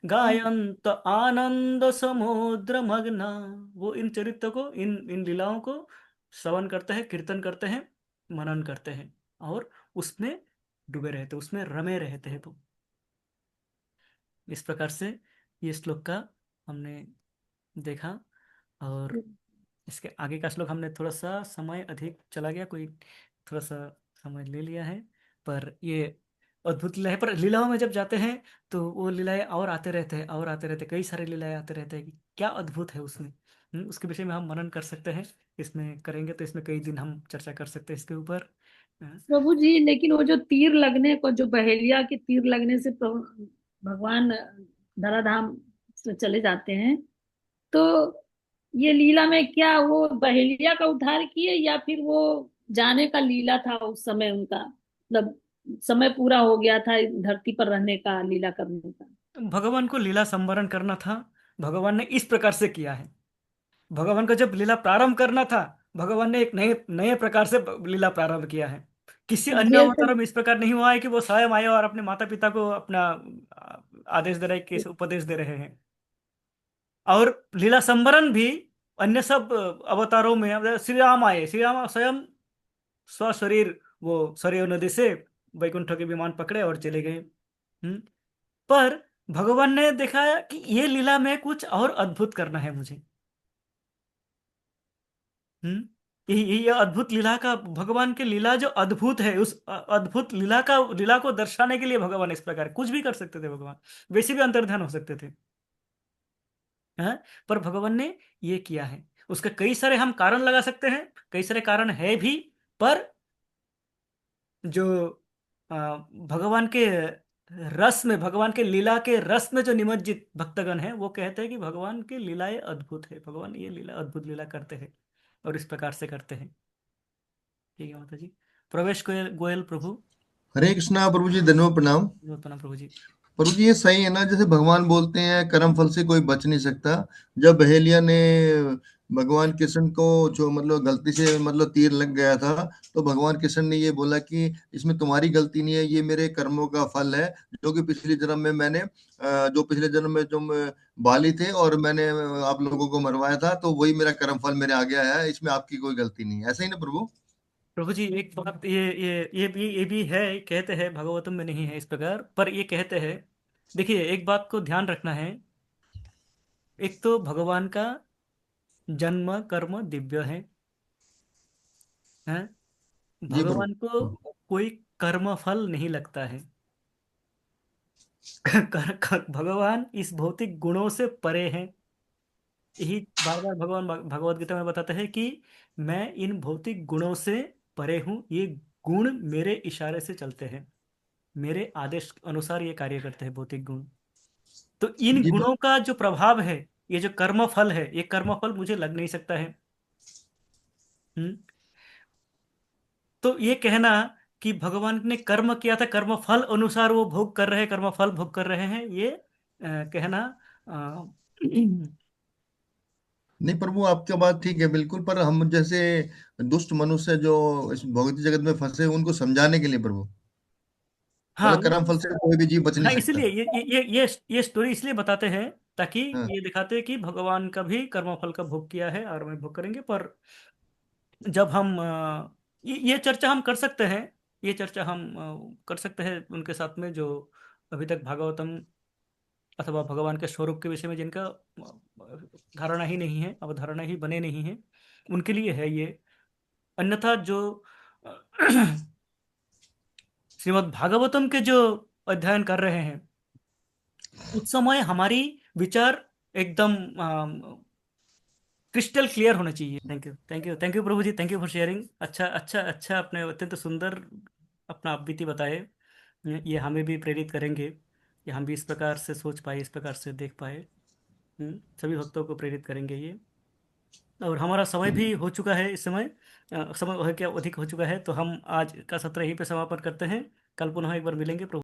गायन्त आनंद समुद्र मग्ना। वो इन चरित्र को, इन इन लीलाओं को श्रवण करते हैं, कीर्तन करते हैं, मनन करते हैं और उसमें डूबे रहते, उसमें रमे रहते हैं। वो इस प्रकार से ये श्लोक का हमने देखा। और इसके आगे का श्लोक हमने थोड़ा सा समय अधिक चला गया, कोई थोड़ा सा समय ले लिया है। पर ये अद्भुत लीला है। पर लीलाओं में जब जाते हैं तो वो लीलाएं और आते रहते हैं, और आते रहते हैं, कई सारे लीलाएं आते रहते हैं कि क्या अद्भुत है उसमें। उसके विषय में हम मनन कर सकते हैं। इसमें करेंगे तो इसमें कई दिन हम चर्चा कर सकते हैं इसके ऊपर। प्रभु जी, लेकिन वो जो तीर लगने को, जो बहेलिया के तीर लगने से भगवान धराधाम से चले जाते हैं, तो ये लीला में क्या वो बहेलिया का उद्धार किए, या फिर वो जाने का लीला था उस समय उनका, मतलब समय पूरा हो गया था धरती पर रहने का, लीला करने का? भगवान को लीला संवरण करना था। भगवान ने इस प्रकार से किया है। भगवान को जब लीला प्रारंभ करना था, भगवान ने एक नए नए प्रकार से लीला प्रारंभ किया है। किसी अन्य ये तो अवतारों में इस प्रकार नहीं हुआ है कि वो स्वयं आए और अपने माता पिता को अपना आदेश दे रहे, कैसे उपदेश दे रहे हैं। और लीला संवरण भी अन्य सब अवतारों में, अब श्री राम आए, श्री राम स्वयं स्वशरीर वो सरयू नदी से वैकुंठ के विमान पकड़े और चले गए। पर भगवान ने देखा कि ये लीला में कुछ और अद्भुत करना है मुझे। हम्म ये अद्भुत लीला का, भगवान की लीला जो अद्भुत है, उस अद्भुत लीला को दर्शाने के लिए भगवान इस प्रकार कुछ भी कर सकते थे। भगवान वैसे भी अंतर्ध्यान हो सकते थे, हैं? पर भगवान ने ये किया है। उसके कई सारे हम कारण लगा सकते हैं, कई सारे कारण है भी। पर जो भगवान के रस में, भगवान के लीला के रस में जो निमज्जित भक्तगण हैं, वो कहते हैं कि भगवान की लीलाएं अद्भुत है, भगवान ये लीला अद्भुत लीला करते हैं और इस प्रकार से करते हैं। ठीक है माता जी। प्रवेश गोयल गोयल प्रभु। हरे कृष्णा प्रभु जी, धन्यवाद, प्रणाम। प्रणाम प्रभु जी। प्रभु जी, ये सही है ना, जैसे भगवान बोलते हैं कर्म फल से कोई बच नहीं सकता। जब बहेलिया ने भगवान कृष्ण को जो मतलब गलती से मतलब तीर लग गया था, तो भगवान कृष्ण ने ये बोला कि इसमें तुम्हारी गलती नहीं है, ये मेरे कर्मों का फल है, जो कि पिछले जन्म में मैंने जो पिछले जन्म में जो बाली थे और मैंने आप लोगों को मरवाया था, तो वही मेरा कर्म फल मेरे आ गया है, इसमें आपकी कोई गलती नहीं है। ऐसा ही ना प्रभु? प्रभु जी एक बात, ये भी है, कहते हैं भागवतम में नहीं है इस प्रकार, पर ये कहते हैं। देखिए एक बात को ध्यान रखना है। एक तो भगवान का जन्म कर्म दिव्य है। जी प्रभु। भगवान को कोई कर्म फल नहीं लगता है। भगवान इस भौतिक गुणों से परे हैं। यही बार बार भगवान भगवत गीता में बताते हैं कि मैं इन भौतिक गुणों से परे हूं। ये गुण मेरे इशारे से चलते हैं, मेरे आदेश अनुसार ये कार्य करते हैं भौतिक गुण। तो इन जी गुणों का जो प्रभाव है, ये जो कर्म फल है, ये कर्म फल मुझे लग नहीं सकता है। हम्म तो ये कहना कि भगवान ने कर्म किया था, कर्म फल अनुसार वो भोग कर रहे हैं, कर्म फल भोग कर रहे हैं, ये कहना नहीं प्रभु, आपकी बात ठीक है बिल्कुल, पर हम जैसे दुष्ट मनुष्य जो इस भौतिक जगत में फंसे हैं, उनको समझाने के लिए प्रभु, हाँ मतलब कर्म फल से कोई भी जीव बच नहीं हाँ, सकता। इसलिए ये स्टोरी इसलिए बताते हैं ताकि हाँ। ये दिखाते हैं कि भगवान का भी कर्म फल का भोग किया है और मैं भोग करेंगे। पर जब हम ये चर्चा हम कर सकते हैं, ये चर्चा हम कर सकते हैं उनके साथ में जो अभी तक भागवतम अथवा भगवान के स्वरूप के विषय में जिनका धारणा ही नहीं है, अवधारणा ही बने नहीं है, उनके लिए है ये। अन्यथा जो अ, श्रीमद् भागवतम के जो अध्ययन कर रहे हैं, उस समय हमारी विचार एकदम क्रिस्टल क्लियर होना चाहिए। Thank you, thank you, thank you Prabhu ji, thank you for sharing. अच्छा अच्छा अच्छा, अपने अत्यंत सुंदर अपना बीती बताए। ये हमें भी प्रेरित करेंगे कि हम भी इस प्रकार से सोच पाए, इस प्रकार से देख पाए। सभी भक्तों को प्रेरित करेंगे ये। और हमारा समय भी हो चुका है इस समय, समय क्या अधिक हो चुका है, तो हम आज का सत्र यहीं पे समापन करते हैं। कल पुनः एक बार मिलेंगे प्रभु।